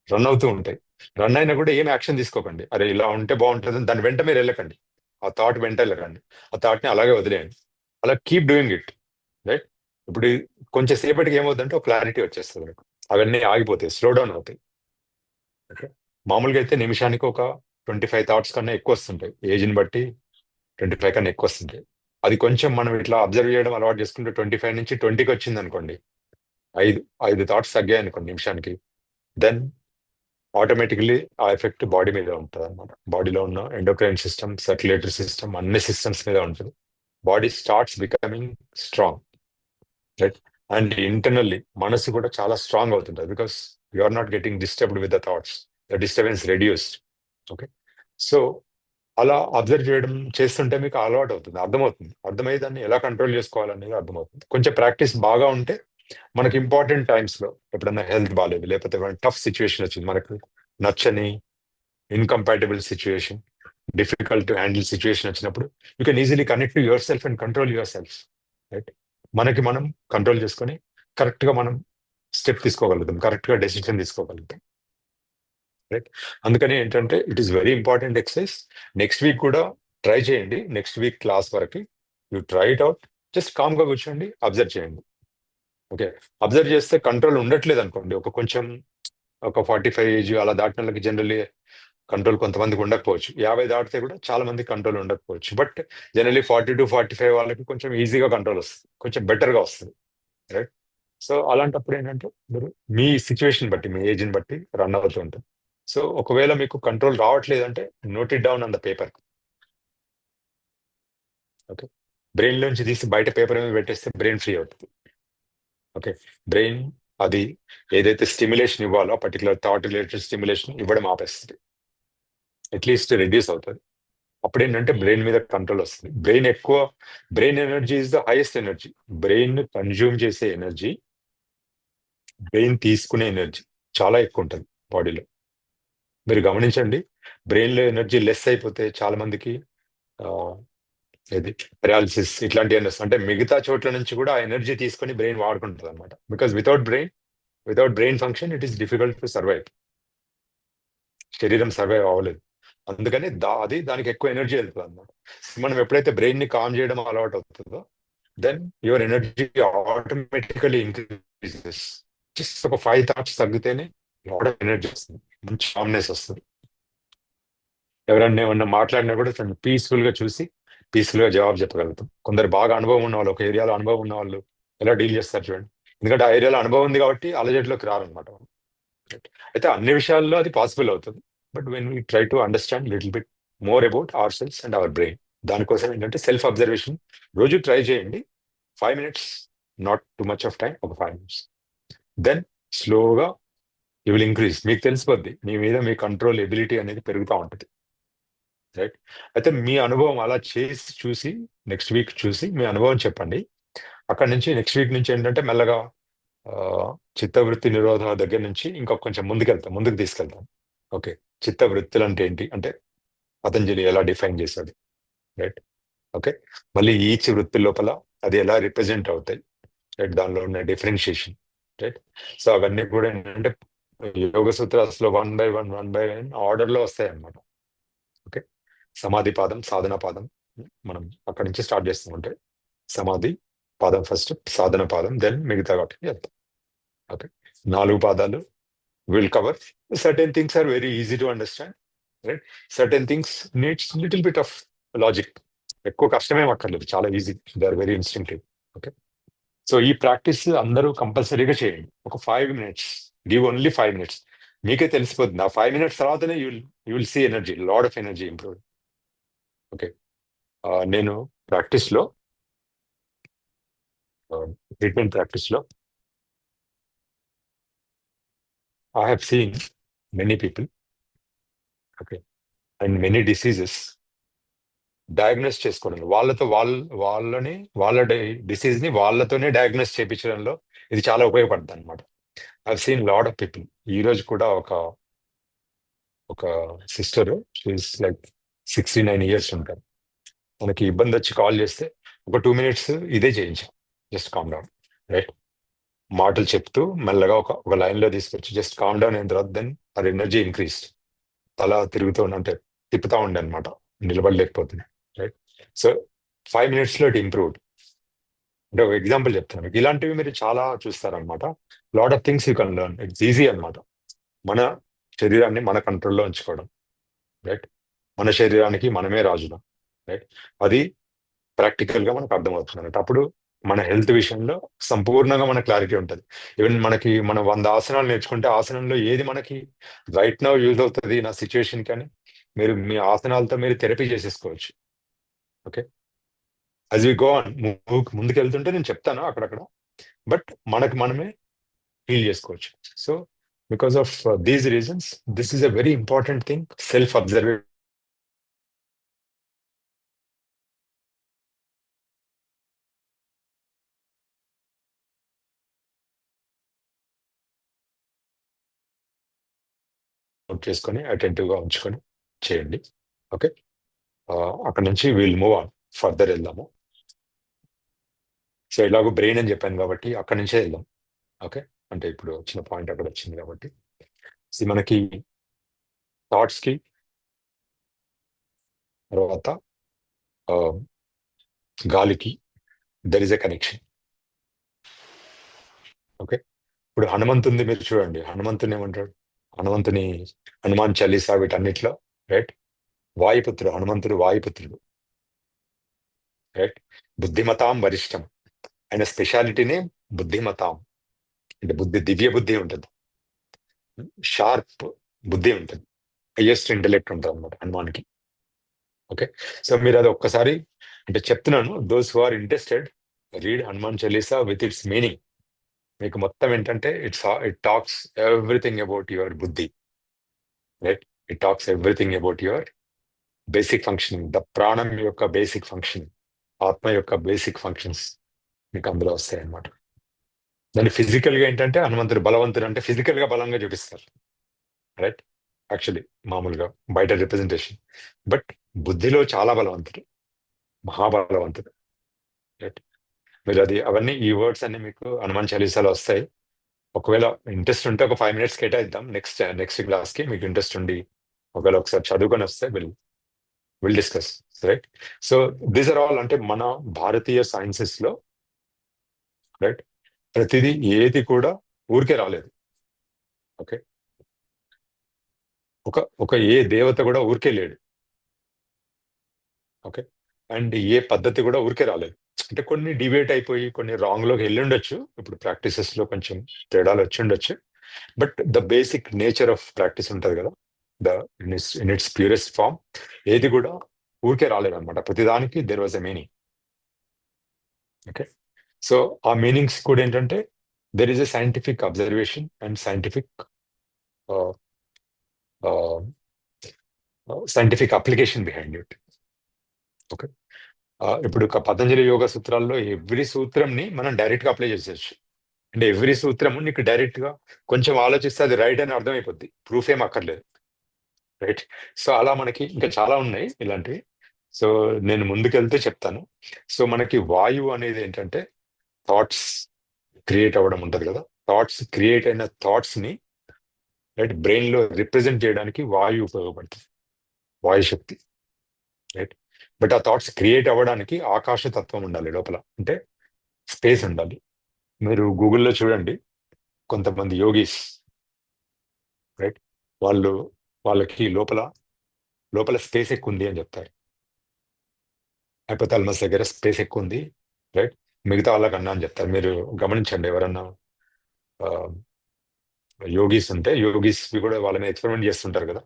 రన్ అవుతూ ఉంటాయి. రన్ అయినా కూడా ఏం యాక్షన్ తీసుకోకండి. అరే ఇలా ఉంటే బాగుంటుంది దాని వెంట మీరు వెళ్ళకండి, ఆ థాట్ వెంట వెళ్ళకండి, ఆ థాట్ని అలాగే వదిలేయండి. అలా కీప్ డూయింగ్ ఇట్, రైట్? ఇప్పుడు కొంచెం సేపటికి ఏమవుతుందంటే ఒక క్లారిటీ వచ్చేస్తుంది మీకు, అవన్నీ ఆగిపోతాయి, స్లో డౌన్ అవుతాయి. ఓకే, మామూలుగా అయితే నిమిషానికి ఒక 25 థాట్స్ కన్నా ఎక్కువ వస్తుంటాయి, ఏజ్ని బట్టి 25 కన్నా ఎక్కువ వస్తుంటాయి. అది కొంచెం మనం ఇట్లా అబ్జర్వ్ చేయడం అలవాటు చేసుకుంటే 25 నుంచి 20కి వచ్చింది అనుకోండి, ఐదు ఐదు థాట్స్ తగ్గాయి అనుకోండి నిమిషానికి, దెన్ ఆటోమేటికలీ ఆ ఎఫెక్ట్ బాడీ మీద ఉంటుంది అనమాట. బాడీలో ఉన్న ఎండోక్రైన్ సిస్టమ్, సర్క్యులేటరీ సిస్టమ్, అన్ని సిస్టమ్స్ మీద ఉంటుంది. Body starts becoming strong, right? And internally మనసు కూడా చాలా స్ట్రాంగ్ అవుతుంటుంది, because you are not getting disturbed with the thoughts, the disturbance reduced. Okay, so అలా అబ్జర్వ్ చేయడం చేస్తుంటే మీకు అలవాటు అవుతుంది, అర్థమై దాన్ని ఎలా కంట్రోల్ చేసుకోవాలనేది అర్థమవుతుంది. కొంచెం ప్రాక్టీస్ బాగా ఉంటే మనకి ఇంపార్టెంట్ టైమ్స్ లో, ఎప్పుడన్నా హెల్త్ బాగాలేదు, లేకపోతే టఫ్ సిచ్యువేషన్ వచ్చింది, మనకు నచ్చని incompatible situation, difficult to handle situation వచ్చినప్పుడు you can easily connect to yourself and control yourself, right? మనకి మనం కంట్రోల్ చేసుకొని కరెక్ట్ గా మనం స్టెప్ తీసుకోగలుగుతాం, కరెక్ట్ గా డెసిషన్ తీసుకోగలుగుతాం, రైట్? అందుకని ఏంటంటే it is very important exercise. Next week కూడా ట్రై చేయండి. నెక్స్ట్ వీక్ క్లాస్ వరకు you try it out. Just calm గా కూర్చోండి, అబ్జర్వ్ చేయండి. ఓకే, అబ్జర్వ్ చేస్తే కంట్రోల్ ఉండట్లేదు అనుకోండి, ఒక 45 ఏజ్ అలా దాటిన వాళ్ళకి జనరల్లీ కంట్రోల్ కొంతమందికి ఉండకపోవచ్చు, 50 దాటితే కూడా చాలా మంది కంట్రోల్ ఉండకపోవచ్చు, బట్ జనరల్లీ 40 to 45 వాళ్ళకి కొంచెం ఈజీగా కంట్రోల్ వస్తుంది, కొంచెం బెటర్గా వస్తుంది, రైట్? సో అలాంటప్పుడు ఏంటంటే మీరు మీ సిచ్యువేషన్ బట్టి, మీ ఏజ్ని బట్టి రన్ అవుతూ ఉంటుంది. సో ఒకవేళ మీకు కంట్రోల్ రావట్లేదంటే note it down on the paper. Okay, brain లోంచి తీసి బయట పేపర్ మీద పెట్టేస్తే బ్రెయిన్ ఫ్రీ అవుతుంది. ఓకే, బ్రెయిన్ అది ఏదైతే స్టిమ్యులేషన్ ఇవ్వాలో పర్టికులర్ థాట్ రిలేటెడ్ స్టిమ్యులేషన్ ఇవ్వడం ఆపేస్తుంది, అట్లీస్ట్ రెడ్యూస్ అవుతుంది. అప్పుడు ఏంటంటే బ్రెయిన్ మీద కంట్రోల్ వస్తుంది. Brain energy is the highest energy. Brain consume చేసే ఎనర్జీ, బ్రెయిన్ తీసుకునే ఎనర్జీ చాలా ఎక్కువ ఉంటుంది బాడీలో. మీరు గమనించండి, బ్రెయిన్ లో ఎనర్జీ లెస్ అయిపోతే చాలా మందికి ఇది పెరాలిసిస్ ఇట్లాంటివి వస్తాయి. అంటే మిగతా చోట్ల నుంచి కూడా ఆ ఎనర్జీ తీసుకొని బ్రెయిన్ వాడుకుంటుంది అనమాట. Because without brain function it is difficult to survive. శరీరం సర్వైవ్ అవ్వలేదు, అందుకని దానికి ఎక్కువ ఎనర్జీ వెళ్తుంది అనమాట. మనం ఎప్పుడైతే బ్రెయిన్ ని కామ్ చేయడం అలవాటు అవుతుందో then your energy automatically increases. Just ఒక 5 థాట్స్ తగ్గితేనే లాట్ ఆఫ్ ఎనర్జీ వస్తుంది, మంచి కామ్నెస్ వస్తుంది. ఎవరన్నా ఏమన్నా మాట్లాడినా కూడా పీస్ఫుల్ గా చూసి పీస్ఫుల్ గా జవాబు చెప్పగలుగుతాం. కొందరు బాగా అనుభవం ఉన్న వాళ్ళు, ఒక ఏరియాలో అనుభవం ఉన్న వాళ్ళు ఎలా డీల్ చేస్తారు చూడండి, ఎందుకంటే ఆ ఏరియాలో అనుభవం ఉంది కాబట్టి అలజడిలోకి రారనమాట. అయితే అన్ని విషయాల్లో అది పాసిబుల్ అవుతుంది, but when we try to understand little bit more about our cells and our brain, దానికోసం ఏంటంటే సెల్ఫ్ అబ్జర్వేషన్ రోజు ట్రై చేయండి. 5 minutes, not too much of time, ఒక 5 minutes. దెన్ స్లోగా యూ విల్ ఇంక్రీజ్. మీకు తెలిసిపోద్ది, మీ మీద మీ కంట్రోల్ ఎబిలిటీ అనేది పెరుగుతూ ఉంటుంది, రైట్? అయితే మీ అనుభవం అలా చేసి చూసి నెక్స్ట్ వీక్ చూసి మీ అనుభవం చెప్పండి. అక్కడ నుంచి నెక్స్ట్ వీక్ నుంచి ఏంటంటే మెల్లగా చిత్తవృత్తి నిరోధ దగ్గర నుంచి ఇంకొక కొంచెం ముందుకు తీసుకెళ్తాం. ఓకే, చిత్తవృత్తులు అంటే ఏంటి అంటే పతంజలి ఎలా డిఫైన్ చేశాడు, రైట్? ఓకే, మళ్ళీ ఈచ్ వృత్తి లోపల అది ఎలా రిప్రజెంట్ అవుతాయి, రైట్? దానిలో ఉన్న డిఫరెన్షియేషన్, రైట్? సో అవన్నీ కూడా ఏంటంటే యోగ సూత్రాస్లో 1 by 1 ఆర్డర్లో వస్తాయి అన్నమాట. ఓకే, సమాధి పాదం, సాధన పాదం, మనం అక్కడి నుంచి స్టార్ట్ చేస్తూ ఉంటే సమాధి పాదం ఫస్ట్, సాధన పాదం, దెన్ మిగతా వాటికి వెళ్తాం. ఓకే, 4 పాదాలు will cover. Certain things are very easy to understand, right? Certain things needs little bit of logic. ఎక్కువ కష్టమేం అక్కర్లేదు, చాలా easy, they are very instinctive. Okay, so ఈ ప్రాక్టీస్ అందరూ కంపల్సరీగా చేయండి. ఒక 5 minutes, గివ్ ఓన్లీ 5 minutes. మీకే తెలిసిపోతుంది ఆ 5 minutes తర్వాతనే you will see energy, lot of energy improve. Okay, నేను ప్రాక్టీస్లో ట్రీట్మెంట్ ప్రాక్టీస్లో I have seen many people, okay, and many diseases diagnose చేసుకోవడం, వాళ్ళ డిసీజ్ ని వాళ్ళతోనే డయాగ్నోస్ చేయించడంలో ఇది చాలా ఉపయోగపడుతుంది అనమాట. I seen lot of people. ఈ రోజు కూడా ఒక సిస్టర్, షీఈస్ లైక్ 69 years ఉంటారు. మనకి ఇబ్బంది వచ్చి కాల్ చేస్తే ఒక 2 minutes ఇదే చేయించాం. Just calm down, right? మాటలు చెప్తూ మెల్లగా ఒక లైన్ లో తీసుకొచ్చి జస్ట్ కామ్ డౌన్ అయిన తర్వాత దెన్ అది ఎనర్జీ ఇంక్రీజ్. తల తిరుగుతూ అంటే తిప్పుతా ఉండే అనమాట, నిలబడలేకపోతుంది, రైట్? సో 5 minutes లో ఇట్ ఇంప్రూవ్డ్. అంటే ఒక ఎగ్జాంపుల్ చెప్తాను మీకు. ఇలాంటివి మీరు చాలా చూస్తారనమాట. Lot of things you can learn. It's easy అనమాట. మన శరీరాన్ని మన కంట్రోల్లో ఉంచుకోవడం, రైట్? మన శరీరానికి మనమే రాజులం, రైట్? అది ప్రాక్టికల్ గా మనకు అర్థమవుతుంది అన్నట్టు. అప్పుడు మన హెల్త్ విషయంలో సంపూర్ణంగా మన క్లారిటీ ఉంటుంది. ఈవెన్ మనం 100 ఆసనాలు నేర్చుకుంటే ఆసనంలో ఏది మనకి రైట్ నౌ యూజ్ అవుతుంది నా సిచ్యువేషన్ కానీ మీరు మీ ఆసనాలతో మీరు థెరపీ చేసేసుకోవచ్చు. Okay, as we go on, ముందుకు వెళ్తుంటే నేను చెప్తాను అక్కడక్కడ, బట్ మనకు మనమే హీల్ చేసుకోవచ్చు. So because of these reasons this is a very important thing, self observation. Note చేసుకొని అటెంటివ్ గా ఉంచుకొని చేయండి. ఓకే, అక్కడ నుంచి వీల్ మూవ్ ఆన్, ఫర్దర్ వెళ్దాము. సో ఇలాగో బ్రెయిన్ అని చెప్పాను కాబట్టి అక్కడి నుంచే వెళ్దాం. ఓకే, అంటే ఇప్పుడు వచ్చిన పాయింట్ అక్కడ వచ్చింది కాబట్టి మనకి థాట్స్ కి తర్వాత గాలికి there is a connection. Okay, ఇప్పుడు హనుమంతుంది మీరు చూడండి. హనుమంతుని ఏమంటాడు? హనుమాన్ చాలీసా వీటన్నిటిలో, రైట్? వాయుపుత్రుడు, హనుమంతుడు వాయుపుత్రుడు, రైట్? బుద్ధిమతాం వరిష్టం. ఆయన స్పెషాలిటీనే బుద్ధిమతాం, అంటే దివ్య బుద్ధి ఉంటుంది, షార్ప్ బుద్ధి ఉంటుంది, హైయెస్ట్ ఇంటెలెక్ట్ ఉంటుంది అనమాట హనుమాన్కి. ఓకే, సో మీరు అది ఒక్కసారి అంటే చెప్తున్నాను, those who are interested read Hanuman Chalisa with its meaning. మీకు మొత్తం ఏంటంటే it talks everything about your buddhi, right? It talks everything about your basic functioning, the pranam యొక్క బేసిక్ ఫంక్షన్, ఆత్మ యొక్క బేసిక్ ఫంక్షన్స్ మీకు అందులో వస్తాయి అన్నమాట. దాన్ని ఫిజికల్ గా ఏంటంటే హనుమంతుడు బలవంతుడు అంటే ఫిజికల్ గా బలంగా చూపిస్తారు, రైట్? యాక్చువల్లీ మామూలుగా బయట రిప్రజెంటేషన్, బట్ బుద్ధిలో చాలా బలవంతుడు, మహాబలవంతుడు, రైట్? మీరు అవన్నీ ఈ వర్డ్స్ అన్ని మీకు హనుమాన్ చాలీసాలో వస్తాయి. ఒకవేళ ఇంట్రెస్ట్ ఉంటే ఒక 5 minutes కేటాయిద్దాం నెక్స్ట్ క్లాస్ కి. మీకు ఇంట్రెస్ట్ ఉండి ఒకవేళ ఒకసారి చదువుకొని వస్తే will discuss, right? So these are all అంటే మన భారతీయ సైన్సెస్ లో, రైట్, ప్రతిదీ ఏది కూడా ఊరికే రాలేదు. ఓకే, ఒక ఏ దేవత కూడా ఊరికే లేడు. ఓకే, అండ్ ఏ పద్ధతి కూడా ఊరికే రాలేదు. అంటే కొన్ని డిబేట్ అయిపోయి కొన్ని రాంగ్ లోకి వెళ్ళి ఉండొచ్చు, ఇప్పుడు ప్రాక్టీసెస్ లో కొంచెం తేడాలు వచ్చి ఉండొచ్చు, but the basic nature of practice ఉంటుంది కదా, ఇన్ ఇట్స్ ప్యూరెస్ట్ ఫామ్, ఏది కూడా ఊరికే రాలేదన్నమాట. ప్రతిదానికి there was a meaning. Okay, so ఆ మీనింగ్స్ కూడా ఏంటంటే there is a scientific observation and scientific application behind it. Okay, ఇప్పుడు పతంజలి యోగ సూత్రాల్లో ఎవ్రీ సూత్రంని మనం డైరెక్ట్ గా అప్లై చేసేయచ్చు. అంటే ఎవ్రీ సూత్రము నీకు డైరెక్ట్ గా కొంచెం ఆలోచిస్తే అది రైట్ అని అర్థమైపోద్ది, ప్రూఫ్ ఏం అక్కర్లేదు, రైట్? సో అలా మనకి ఇంకా చాలా ఉన్నాయి ఇలాంటివి. సో నేను ముందుకెళ్తే చెప్తాను. సో మనకి వాయువు అనేది ఏంటంటే థాట్స్ క్రియేట్ అవ్వడం ఉంటుంది కదా, థాట్స్ క్రియేట్ అయిన థాట్స్ ని, రైట్, బ్రెయిన్ లో రిప్రజెంట్ చేయడానికి వాయువు ఉపయోగపడుతుంది, వాయుశక్తి, రైట్? బట్ ఆ థాట్స్ క్రియేట్ అవ్వడానికి ఆకాశతత్వం ఉండాలి లోపల, అంటే స్పేస్ ఉండాలి. మీరు గూగుల్లో చూడండి, కొంతమంది యోగీస్, రైట్, వాళ్ళకి లోపల స్పేస్ ఎక్కువ ఉంది అని చెప్తారు. హైపోథాలమస్ దగ్గర స్పేస్ ఎక్కువ ఉంది, రైట్, మిగతా వాళ్ళకన్నా అని చెప్తారు. మీరు గమనించండి, ఎవరన్నా యోగీస్ ఉంటే యోగీస్ కూడా వాళ్ళ మీద ఎక్స్పెరిమెంట్ చేస్తుంటారు కదా,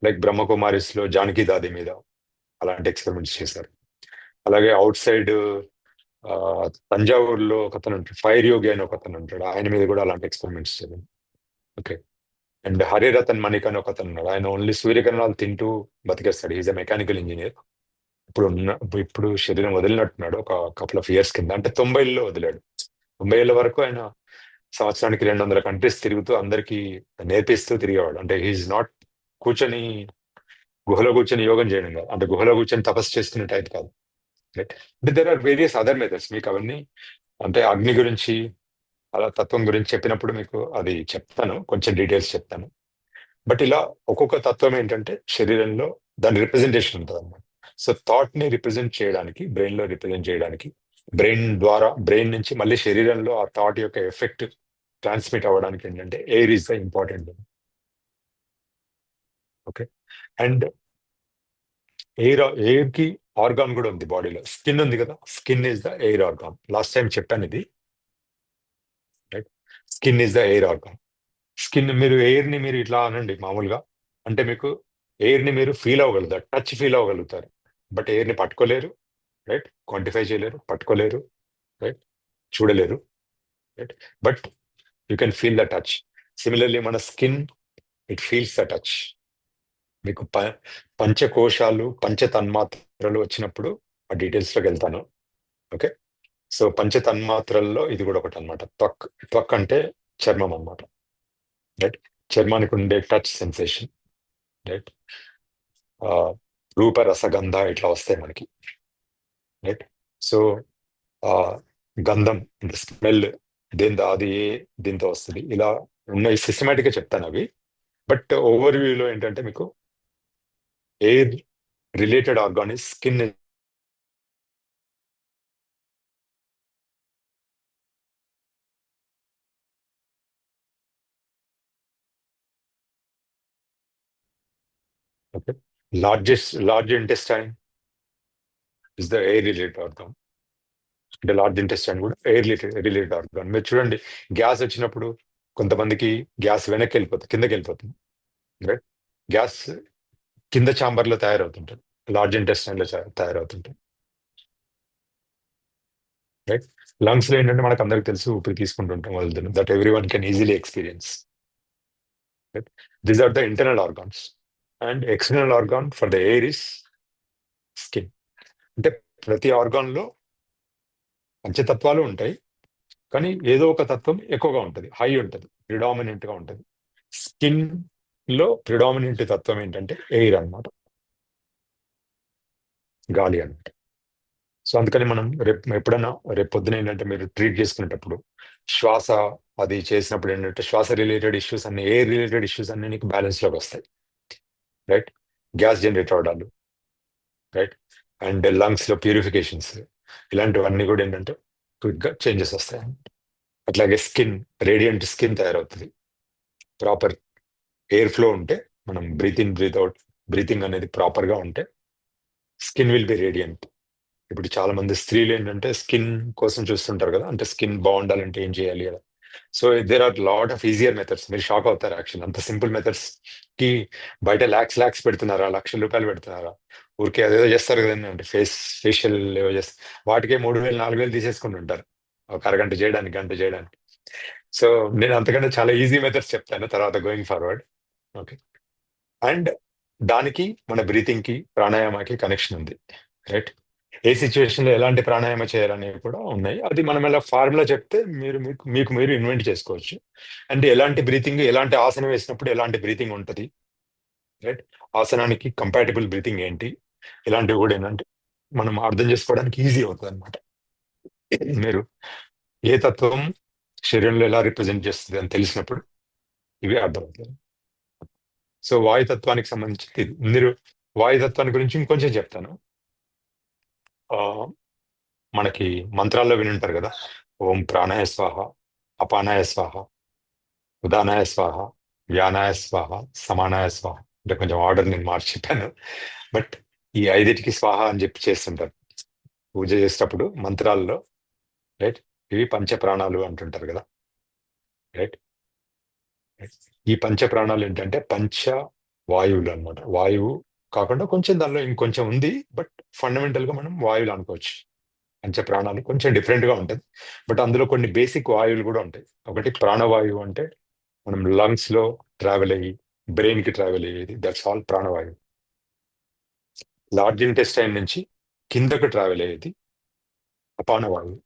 లైక్ బ్రహ్మకుమారిస్ లో జానకి దాది మీద అలాంటి ఎక్స్పెరిమెంట్స్ చేశారు. అలాగే అవుట్ సైడ్ తంజావూరులో ఒకతను ఉంటాడు, ఫైర్ యోగి అని ఒకతను ఉంటాడు, ఆయన మీద కూడా అలాంటి ఎక్స్పెరిమెంట్స్ చేయాలి. ఓకే, అండ్ హరిరతన్ మణిక్ అని ఒకతను ఉన్నాడు, ఆయన ఓన్లీ సూర్యకిరణాలు తింటూ బతికేస్తాడు. Is a mechanical engineer. ఇప్పుడు శరీరం వదిలినట్టున్నాడు ఒక కపుల్ ఆఫ్ ఇయర్స్ కింద, అంటే 90 వదిలాడు. 90 వరకు ఆయన సంవత్సరానికి 200 కంట్రీస్ తిరుగుతూ అందరికీ నేర్పిస్తూ తిరిగేవాడు. అంటే హీఈస్ నాట్ కూర్చొని గుహలో కూర్చొని యోగం చేయడం కాదు, అంటే గుహలో కూర్చొని తపస్సు చేసుకునే టైప్ కాదు. రైట్. అంటే there are various other methods. మీకు అవన్నీ అంటే అగ్ని గురించి అలా తత్వం గురించి చెప్పినప్పుడు మీకు అది చెప్తాను, కొంచెం డీటెయిల్స్ చెప్తాను. బట్ ఇలా ఒక్కొక్క తత్వం ఏంటంటే శరీరంలో దాని రిప్రజెంటేషన్ ఉంటుంది అన్నమాట. సో థాట్ ని రిప్రజెంట్ చేయడానికి, బ్రెయిన్ లో రిప్రజెంట్ చేయడానికి, బ్రెయిన్ ద్వారా బ్రెయిన్ నుంచి మళ్ళీ శరీరంలో ఆ థాట్ యొక్క ఎఫెక్ట్ ట్రాన్స్మిట్ అవ్వడానికి ఏంటంటే air is the important. Okay. And air కి ఆర్గాన్ కూడా ఉంది బాడీలో. స్కిన్ ఉంది కదా, skin is the air organ. Last time చెప్పాను ఇది. Right. Skin is the air organ. Skin మీరు ఎయిర్ ని మీరు ఇట్లా అనండి మామూలుగా, అంటే మీకు ఎయిర్ ని మీరు ఫీల్ అవ్వగలుగుతారు, టచ్ ఫీల్ అవ్వగలుగుతారు. బట్ ఎయిర్ ని పట్టుకోలేరు. రైట్. క్వాంటిఫై చేయలేరు, పట్టుకోలేరు. రైట్. చూడలేరు. Right. But you can feel the touch. Similarly మన skin, it feels the touch. మీకు పంచకోశాలు, పంచ తన్మాత్రలు వచ్చినప్పుడు ఆ డీటెయిల్స్ లోకి వెళ్తాను. ఓకే. సో పంచ తన్మాత్రల్లో ఇది కూడా ఒకటి అనమాట. త్వక్. త్వక్ అంటే చర్మం అన్నమాట. రైట్. చర్మానికి ఉండే టచ్ సెన్సేషన్. రైట్. రూప రసగంధ ఇట్లా వస్తాయి మనకి. రైట్. సో గంధం అంటే స్మెల్ అది దీంతో వస్తుంది. ఇలా ఉన్నాయి, సిస్టమేటిక్ గా చెప్తాను అవి. బట్ ఓవర్ వ్యూలో ఏంటంటే మీకు air related organ is skin. Okay. Large intestine is the air related organ. అంటే లార్జ్ ఇంటెస్టైన్ కూడా ఎయిర్ రిలేటెడ్ ఆర్గాన్. మీరు చూడండి, గ్యాస్ వచ్చినప్పుడు కొంతమందికి గ్యాస్ వెనక్కి వెళ్ళిపోతుంది, కిందకి వెళ్ళిపోతుంది. రైట్. గ్యాస్ కింద ఛాంబర్ లో తయారవుతుంటుంది, లార్జ్ ఇంటెస్టైన్ లో తయారవుతుంటుంది. రైట్. లంగ్స్ లో ఏంటంటే మనకు అందరికి తెలుసు, ఊపిరి తీసుకుంటుంటాం వదులుతున్నాం. That everyone can easily experience. Right. These are the internal organs. And external organ for the air is skin. అంటే ప్రతి ఆర్గాన్ లో పంచతత్వాలు ఉంటాయి, కానీ ఏదో ఒక తత్వం ఎక్కువగా ఉంటుంది, హై ఉంటుంది, ప్రిడామినెంట్ గా ఉంటుంది. స్కిన్ లో ప్రిడామినెంట్ తత్వం ఏంటంటే ఎయిర్ అన్నమాట, గాలి అన్నమాట. సో అందుకని మనం ఎప్పుడైనా రేపు పొద్దున ఏంటంటే మీరు ట్రీట్ చేసుకునేటప్పుడు శ్వాస అది చేసినప్పుడు ఏంటంటే శ్వాస రిలేటెడ్ ఇష్యూస్ అన్ని, ఎయిర్ రిలేటెడ్ ఇష్యూస్ అన్ని నీకు బ్యాలెన్స్ లోకి వస్తాయి. రైట్. గ్యాస్ జనరేట్ అవడాలు. రైట్. అండ్ లంగ్స్ లో ప్యూరిఫికేషన్స్, ఇలాంటివన్నీ కూడా ఏంటంటే క్విక్ గా చేంజెస్ వస్తాయి. అట్లాగే స్కిన్, రేడియంట్ స్కిన్ తయారవుతుంది. ప్రాపర్ ఎయిర్ ఫ్లో ఉంటే, మనం breathe in breathe out, breathing అనేది ప్రాపర్ గా ఉంటే స్కిన్ విల్ బి రేడియంట్. ఇప్పుడు చాలా మంది స్త్రీలు ఏంటంటే స్కిన్ కోసం చూస్తుంటారు కదా, అంటే స్కిన్ బాగుండాలంటే ఏం చేయాలి కదా. So there are lot of easier methods. మీరు షాక్ అవుతారు యాక్చువల్, అంత సింపుల్ మెథడ్స్ కి బయట ల్యాక్స్ పెడుతున్నారా, ₹1,00,000 పెడుతున్నారా. ఊరికే అదేదో చేస్తారు కదండి, అంటే ఫేషియల్ ఏవో చేస్తారు, వాటికే 3,000 4,000 తీసేసుకుంటుంటారు ఒక అరగంట చేయడానికి, గంట చేయడానికి. సో నేను అంతకంటే చాలా ఈజీ మెథడ్స్ చెప్తాను తర్వాత గోయింగ్ ఫార్వర్డ్. ఓకే. అండ్ దానికి మన బ్రీతింగ్ కి, ప్రాణాయామకి కనెక్షన్ ఉంది. రైట్. ఏ సిచ్యువేషన్ లో ఎలాంటి ప్రాణాయామ చేయాలనేవి కూడా ఉన్నాయి. అది మనం ఎలా ఫార్ములా చెప్తే మీకు మీరు ఇన్వెంట్ చేసుకోవచ్చు. అండ్ ఎలాంటి బ్రీతింగ్, ఎలాంటి ఆసనం వేసినప్పుడు ఎలాంటి బ్రీతింగ్ ఉంటుంది. రైట్. ఆసనానికి కంపాటబుల్ బ్రీతింగ్ ఏంటి, ఇలాంటివి కూడా ఏంటంటే మనం అర్థం చేసుకోవడానికి ఈజీ అవుతుంది అనమాట. మీరు ఏ తత్వం శరీరంలో ఎలా రిప్రజెంట్ చేస్తుంది అని తెలిసినప్పుడు ఇవి అర్థమవుతాయి. సో వాయుతత్వానికి సంబంధించి మీరు వాయుతత్వాన్ని గురించి ఇంకొంచెం చెప్తాను. ఆ, మనకి మంత్రాల్లో వినుంటారు కదా, ఓం ప్రాణాయ స్వాహ, అపానాయ స్వాహ, ఉదానాయ స్వాహ, వ్యానాయ స్వాహ, సమానాయ స్వాహ. అంటే కొంచెం ఆర్డర్ నేను మార్చి చెప్పాను, బట్ ఈ ఐదిటికి స్వాహ అని చెప్పి చేస్తుంటారు పూజ చేసేటప్పుడు మంత్రాల్లో. రైట్. ఇవి పంచ ప్రాణాలు అంటుంటారు కదా. రైట్. ఈ పంచ ప్రాణాలు ఏంటంటే పంచ వాయువులు అన్నమాట. వాయువు కాకుండా కొంచెం దానిలో ఇంకొంచెం ఉంది, బట్ ఫండమెంటల్ గా మనం వాయువులు అనుకోవచ్చు. పంచ ప్రాణాలు కొంచెం డిఫరెంట్ గా ఉంటుంది, బట్ అందులో కొన్ని బేసిక్ వాయువులు కూడా ఉంటాయి. ఒకటి ప్రాణవాయువు, అంటే మనం లంగ్స్ లో ట్రావెల్ అయ్యి బ్రెయిన్ కి ట్రావెల్ అయ్యేది, దట్స్ ఆల్ ప్రాణవాయువు. లార్జ్ ఇంటెస్టైన్ నుంచి కిందకు ట్రావెల్ అయ్యేది అపానవాయువు.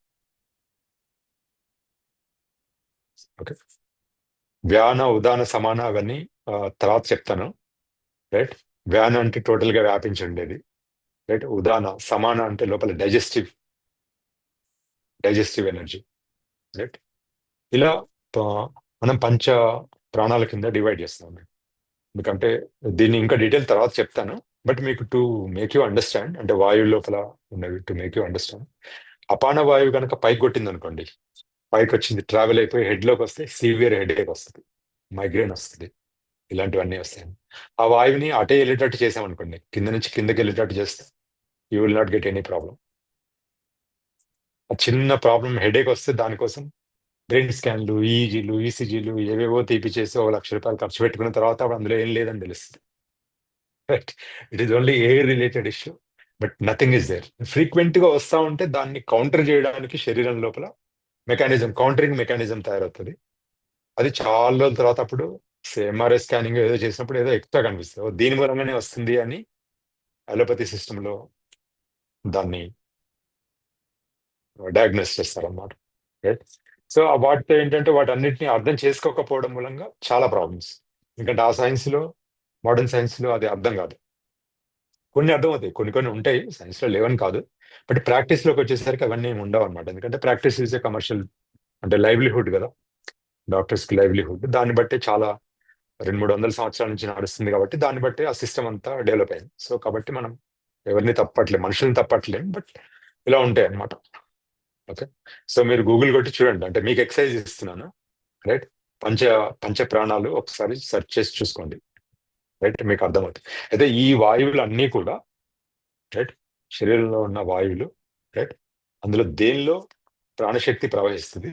ఓకే. వ్యాన ఉదాన సమాన అవన్నీ తర్వాత చెప్తాను. రైట్. వ్యాన అంటే టోటల్ గా వ్యాపించి ఉండేది. రైట్. ఉదాన సమాన అంటే లోపల డైజెస్టివ్ ఎనర్జీ. రైట్. ఇలా మనం పంచ ప్రాణాల కింద డివైడ్ చేస్తాం. ఎందుకంటే దీన్ని ఇంకా డీటెయిల్ తర్వాత చెప్తాను. బట్ మీకు టు మేక్ యూ అండర్స్టాండ్, అంటే వాయువు లోపల ఉన్నవి టు మేక్ యూ అండర్స్టాండ్. అపాన వాయువు కనుక పైకి కొట్టింది అనుకోండి, పైకి వచ్చింది, ట్రావెల్ అయిపోయి హెడ్ లోకి వస్తే సివియర్ హెడ్ ఏక్ వస్తుంది, మైగ్రేన్ వస్తుంది, ఇలాంటివన్నీ వస్తాయి. ఆ వాయువుని అటే వెళ్ళేటట్టు చేసామనుకోండి, కింద నుంచి కిందకి వెళ్ళేటట్టు చేస్తే you will not get any problem. ఆ చిన్న ప్రాబ్లం హెడేక్ వస్తే దానికోసం బ్రెయిన్ స్కాన్లు, ఈఈజీలు, ఈసీజీలు ఏవేవో తీపిచేసి ₹1,00,000 ఖర్చు పెట్టుకున్న తర్వాత అప్పుడు అందులో ఏం లేదని తెలుస్తుంది. Right. It is only air related issue, but nothing is there. Frequent గా వస్తా ఉంటే దాన్ని కౌంటర్ చేయడానికి శరీరం లోపల కౌంటరింగ్ మెకానిజం తయారవుతుంది. అది చాలా రోజుల తర్వాత అప్పుడు ఎంఆర్ఐ స్కానింగ్ ఏదో చేసినప్పుడు ఏదో ఎక్స్ట్రా కనిపిస్తుంది, దీని మూలంగానే వస్తుంది అని అలోపతి సిస్టంలో దాన్ని డయాగ్నోస్ చేస్తారన్నమాట. రైట్. సో వాటితో ఏంటంటే వాటన్నిటిని అర్థం చేసుకోకపోవడం మూలంగా చాలా ప్రాబ్లమ్స్. ఎందుకంటే ఆ సైన్స్ లో, మోడర్న్ సైన్స్ లో అది అర్థం కాదు. కొన్ని అర్థమవుతాయి, కొన్ని ఉంటాయి, సైన్స్ లో లేవని కాదు. బట్ ప్రాక్టీస్ లోకి వచ్చేసరికి అవన్నీ ఏమి ఉండవు అనమాట. ఎందుకంటే ప్రాక్టీస్ ఈజ్ ఏ కమర్షియల్, అంటే లైవ్లీహుడ్ కదా, డాక్టర్స్ కి లైవ్లీహుడ్. దాన్ని బట్టి చాలా 200-300 సంవత్సరాల నుంచి నడుస్తుంది కాబట్టి దాన్ని బట్టి ఆ సిస్టమ్ అంతా డెవలప్ అయింది. సో కాబట్టి మనం ఎవరిని తప్పట్లేం, మనుషుల్ని తప్పట్లేం, బట్ ఇలా ఉంటాయి అన్నమాట. ఓకే. సో మీరు గూగుల్ కొట్టి చూడండి, అంటే మీకు ఎక్సర్సైజ్ ఇస్తున్నాను. రైట్. పంచ పంచ ప్రాణాలు ఒకసారి సెర్చ్ చేసి చూసుకోండి. రైట్. మీకు అర్థమవుతుంది. అయితే ఈ వాయువులు అన్నీ కూడా, రైట్, శరీరంలో ఉన్న వాయువులు, రైట్, అందులో దేనిలో ప్రాణశక్తి ప్రవహిస్తుంది,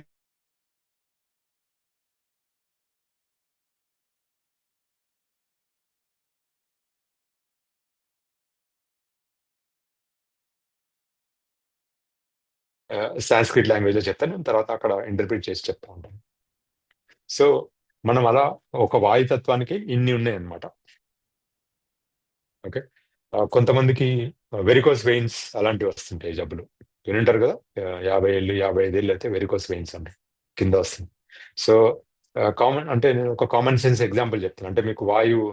సాంస్క్రిట్ లాంగ్వేజ్ లో చెప్తాను, నేను తర్వాత అక్కడ ఇంటర్ప్రిట్ చేసి చెప్తా ఉంటాను. సో మనం అలా ఒక వాయుతత్వానికి ఇన్ని ఉన్నాయన్నమాట. ఓకే. కొంతమందికి వెరికోస్ వెయిన్స్ అలాంటివి వస్తుంటాయి జబ్బులు, వినుంటారు కదా. 50 ఏళ్ళు 55 ఏళ్ళు అయితే వెరికోస్ వెయిన్స్ అంటే కింద వస్తుంది. సో కామన్, అంటే నేను ఒక కామన్ సెన్స్ ఎగ్జాంపుల్ చెప్తాను, అంటే మీకు వాయువు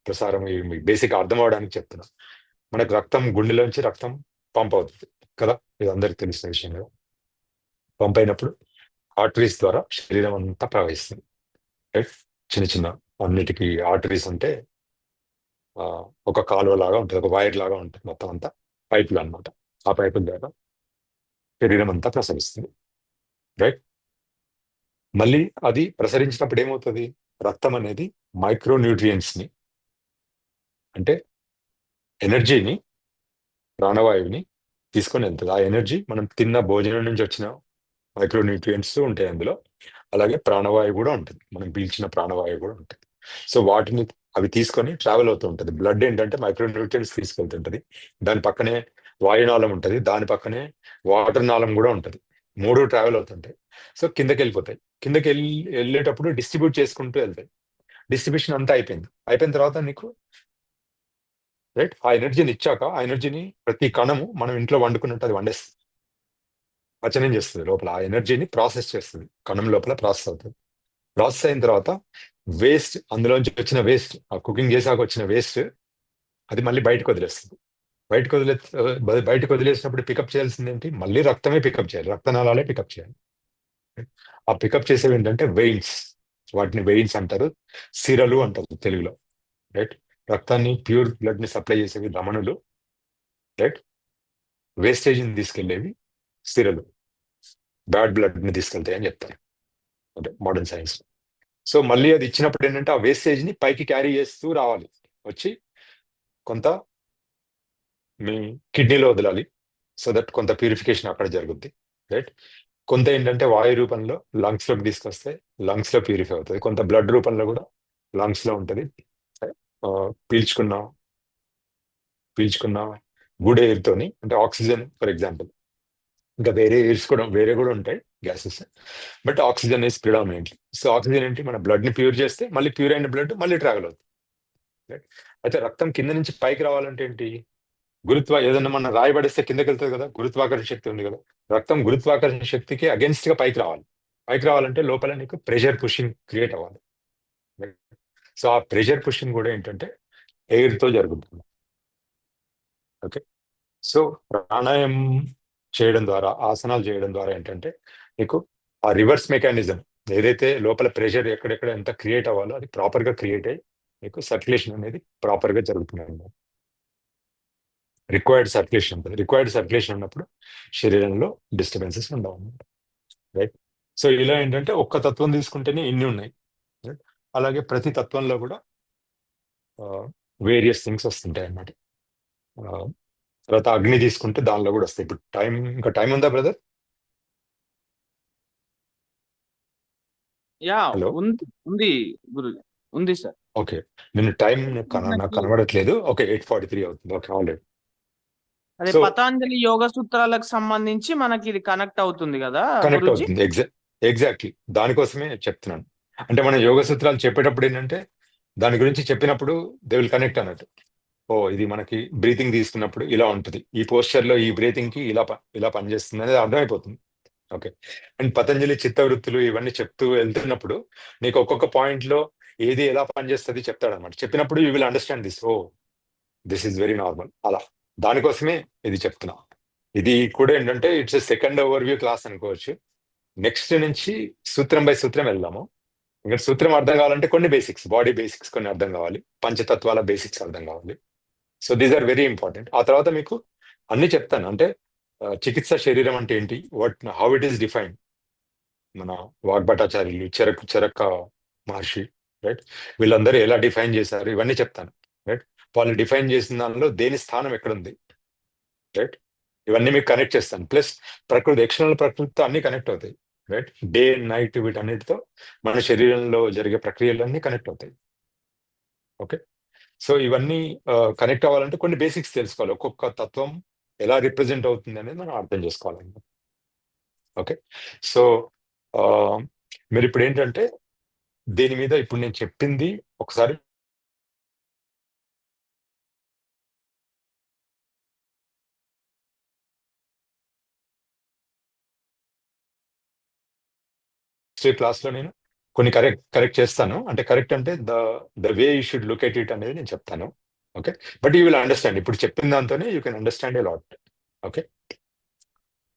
ప్రసారం మీకు బేసిక్ అర్థం అవడానికి చెప్తున్నా. మనకు రక్తం, గుండెలోంచి రక్తం పంప్ అవుతుంది కదా, ఇది అందరికి తెలిసిన విషయం కదా. పంప్ అయినప్పుడు ఆర్టరీస్ ద్వారా శరీరం అంతా ప్రవహిస్తుంది. రైట్. చిన్న చిన్న అన్నిటికీ ఆర్టరీస్ అంటే ఒక కాలువ లాగా ఉంటుంది, ఒక వైర్ లాగా ఉంటుంది, మొత్తం అంతా పైపులు అన్నమాట. ఆ పైపుల ద్వారా శరీరం అంతా ప్రసరిస్తుంది. రైట్. మళ్ళీ అది ప్రసరించినప్పుడు ఏమవుతుంది, రక్తం అనేది మైక్రో న్యూట్రియంట్స్ ని, అంటే ఎనర్జీని, ప్రాణవాయువుని తీసుకొని వెళ్తుంది. ఆ ఎనర్జీ మనం తిన్న భోజనం నుంచి వచ్చిన మైక్రో న్యూట్రియంట్స్ ఉంటాయి అందులో, అలాగే ప్రాణవాయువు కూడా ఉంటుంది, మనం పీల్చిన ప్రాణవాయువు కూడా ఉంటుంది. సో వాటిని అవి తీసుకొని ట్రావెల్ అవుతూ ఉంటుంది. బ్లడ్ ఏంటంటే మైక్రో న్యూట్రియంట్స్ తీసుకెళ్తుంటది. దాని పక్కనే వాయునాళం ఉంటుంది, దాని పక్కనే వాటర్ నాళం కూడా ఉంటుంది. మూడు ట్రావెల్ అవుతుంటాయి. సో కిందకి వెళ్ళిపోతాయి. కిందకి వెళ్ళేటప్పుడు డిస్ట్రిబ్యూట్ చేసుకుంటూ వెళ్తాయి. డిస్ట్రిబ్యూషన్ అంతా అయిపోయిన తర్వాత నీకు, రైట్, ఆ ఎనర్జీని ఇచ్చాక ఆ ఎనర్జీని ప్రతి కణము మనం ఇంట్లో వండుకున్నట్టు అది వండేస్తుంది, పచనం చేస్తుంది, లోపల ఆ ఎనర్జీని ప్రాసెస్ చేస్తుంది, కణం లోపల ప్రాసెస్ అవుతుంది. ప్రాసెస్ అయిన తర్వాత వేస్ట్, అందులోంచి వచ్చిన వేస్ట్, ఆ కుకింగ్ చేసాక వచ్చిన వేస్ట్, అది మళ్ళీ బయటకు వదిలేస్తుంది. బయటకు వదిలేసినప్పుడు పికప్ చేయాల్సింది ఏంటి, మళ్ళీ రక్తమే పికప్ చేయాలి, రక్తనాళాలే పికప్ చేయాలి. ఆ పికప్ చేసేవి ఏంటంటే వెయిన్స్, వాటిని వెయిన్స్ అంటారు, సిరలు అంటారు తెలుగులో. రైట్. రక్తాన్ని, ప్యూర్ బ్లడ్ ని సప్లై చేసేవి ధమనులు. రైట్. వేస్టేజ్ని తీసుకెళ్లేవి సిరలు, బ్యాడ్ బ్లడ్ ని తీసుకెళ్తాయి అని చెప్తారు, అంటే మోడర్న్ సైన్స్. సో మళ్ళీ అది ఇచ్చినప్పుడు ఏంటంటే ఆ వేస్టేజ్ ని పైకి క్యారీ చేస్తూ రావాలి, వచ్చి కొంత మీ కిడ్నీలో వదలాలి, సో దట్ కొంత ప్యూరిఫికేషన్ అక్కడ జరుగుద్ది. రైట్. కొంత ఏంటంటే వాయు రూపంలో లంగ్స్ లోకి తీసుకొస్తే లంగ్స్ లో ప్యూరిఫై అవుతుంది, కొంత బ్లడ్ రూపంలో కూడా లంగ్స్ లో ఉంటుంది. పీల్చుకున్న గుడ్ ఎయిర్ తోని, అంటే ఆక్సిజన్ ఫర్ ఎగ్జాంపుల్, ఇంకా వేరే కూడా ఉంటాయి gases, but oxygen is predominantly. So oxygen ఏంటి, మన బ్లడ్ ని ప్యూర్ చేస్తే మళ్ళీ ప్యూర్ అయిన బ్లడ్ మళ్ళీ ట్రావెల్ అవుతుంది. అయితే రక్తం కింద నుంచి పైకి రావాలంటే ఏంటి, ఏదన్నా మన రాయబడిస్తే కిందకి వెళ్తుంది కదా, గురుత్వాకర్షణ శక్తి ఉంది కదా, రక్తం గురుత్వాకర్షణ శక్తికి అగెన్స్ట్ గా పైకి రావాలి. పైకి రావాలంటే లోపల నీకు ప్రెషర్ పుషింగ్ క్రియేట్ అవ్వాలి. సో ఆ ప్రెషర్ పుషింగ్ కూడా ఏంటంటే ఎయిర్తో జరుగుతుంది. ఓకే, సో ప్రాణాయామం చేయడం ద్వారా, ఆసనాలు చేయడం ద్వారా ఏంటంటే నీకు ఆ రివర్స్ మెకానిజం ఏదైతే లోపల ప్రెషర్ ఎక్కడెక్కడ ఎంత క్రియేట్ అవ్వాలో అది ప్రాపర్గా క్రియేట్ అయ్యి నీకు సర్క్యులేషన్ అనేది ప్రాపర్గా జరుగుతుంది అన్నమాట. రిక్వైర్డ్ సర్క్యులేషన్ ఉంటుంది. రిక్వైర్డ్ సర్క్యులేషన్ ఉన్నప్పుడు శరీరంలో డిస్టర్బెన్సెస్ ఉండవు అన్నమాట. రైట్. సో ఇలా ఏంటంటే ఒక్క తత్వం తీసుకుంటేనే ఇన్ని ఉన్నాయి. రైట్. అలాగే ప్రతి తత్వంలో కూడా వేరియస్ థింగ్స్ వస్తుంటాయి అన్నమాట. తర్వాత అగ్ని తీసుకుంటే దానిలో కూడా వస్తాయి. ఇప్పుడు ఇంకా టైం ఉందా బ్రదర్? Yeah hello. ఉంది గురు, ఉంది సార్. ఓకే, నేను టైం నాకు కనబడట్లేదు. ఓకే, 8:43 అవుతుంది. Okay, already. అదే సో పతాంజలి యోగ సూత్రాలకు సంబంధించి మనకి ఇది కనెక్ట్ అవుతుంది కదా కనెక్ట్ గురూజీ? అవుతుంది. ఎగ్జాక్ట్లీ దానికోసమే చెప్తున్నాను. అంటే మన యోగ సూత్రాలు చెప్పేటప్పుడు ఏంటంటే దాని గురించి చెప్పినప్పుడు దే విల్ కనెక్ట్ అన్నట్టు. ఓ ఇది మనకి బ్రీతింగ్ తీసుకున్నప్పుడు ఇలా ఉంటుంది, ఈ పోస్చర్ లో ఈ బ్రీతింగ్ కి ఇలా పనిచేస్తుంది అనేది అర్థమైపోతుంది. ఓకే. అండ్ పతంజలి చిత్తవృత్తులు ఇవన్నీ చెప్తూ వెళ్తున్నప్పుడు నీకు ఒక్కొక్క పాయింట్ లో ఏది ఎలా పనిచేస్తుంది చెప్తాడనమాట. చెప్పినప్పుడు you will understand this. O this is very normal. అలా దానికోసమే ఇది చెప్తున్నా. ఇది కూడా ఏంటంటే ఇట్స్ సెకండ్ ఓవర్వ్యూ క్లాస్ అనుకోవచ్చు. నెక్స్ట్ నుంచి సూత్రం బై సూత్రం వెళ్దాము. ఇంకా సూత్రం అర్థం కావాలంటే కొన్ని బేసిక్స్, బాడీ బేసిక్స్ కొన్ని అర్థం కావాలి, పంచతత్వాల బేసిక్స్ అర్థం కావాలి. So these are very important. ఆ తర్వాత మీకు అన్ని చెప్తాను. అంటే చికిత్స శరీరం అంటే ఏంటి, హౌ ఇట్ ఈస్ డిఫైన్డ్. మన వాగ్భటాచార్యులు, చరక మహర్షి, రైట్, వీళ్ళందరూ ఎలా డిఫైన్ చేశారు ఇవన్నీ చెప్తాను. రైట్. వాళ్ళు డిఫైన్ చేసిన దానిలో దేని స్థానం ఎక్కడుంది, రైట్, ఇవన్నీ మీకు కనెక్ట్ చేస్తాను. ప్లస్ ప్రకృతి, ఎక్స్టర్నల్ ప్రకృతితో అన్ని కనెక్ట్ అవుతాయి. రైట్. డే అండ్ నైట్ వీటన్నిటితో మన శరీరంలో జరిగే ప్రక్రియలన్నీ కనెక్ట్ అవుతాయి. ఓకే. సో ఇవన్నీ కనెక్ట్ అవ్వాలంటే కొన్ని బేసిక్స్ తెలుసుకోవాలి. ఒక్కొక్క తత్వం ఎలా రిప్రజెంట్ అవుతుంది అనేది మనం అర్థం చేసుకోవాలన్నమాట. ఓకే. సో మీరు ఇప్పుడు ఏంటంటే దీని మీద ఇప్పుడు నేను చెప్పింది ఒకసారి క్లాస్ లో నేను కొన్ని కరెక్ట్ చేస్తాను. అంటే కరెక్ట్ అంటే the way you should look at it అనేది నేను చెప్తాను. Okay. But you will understand. ఇప్పుడు చెప్పిన దాంతోనే you can understand a lot. Okay.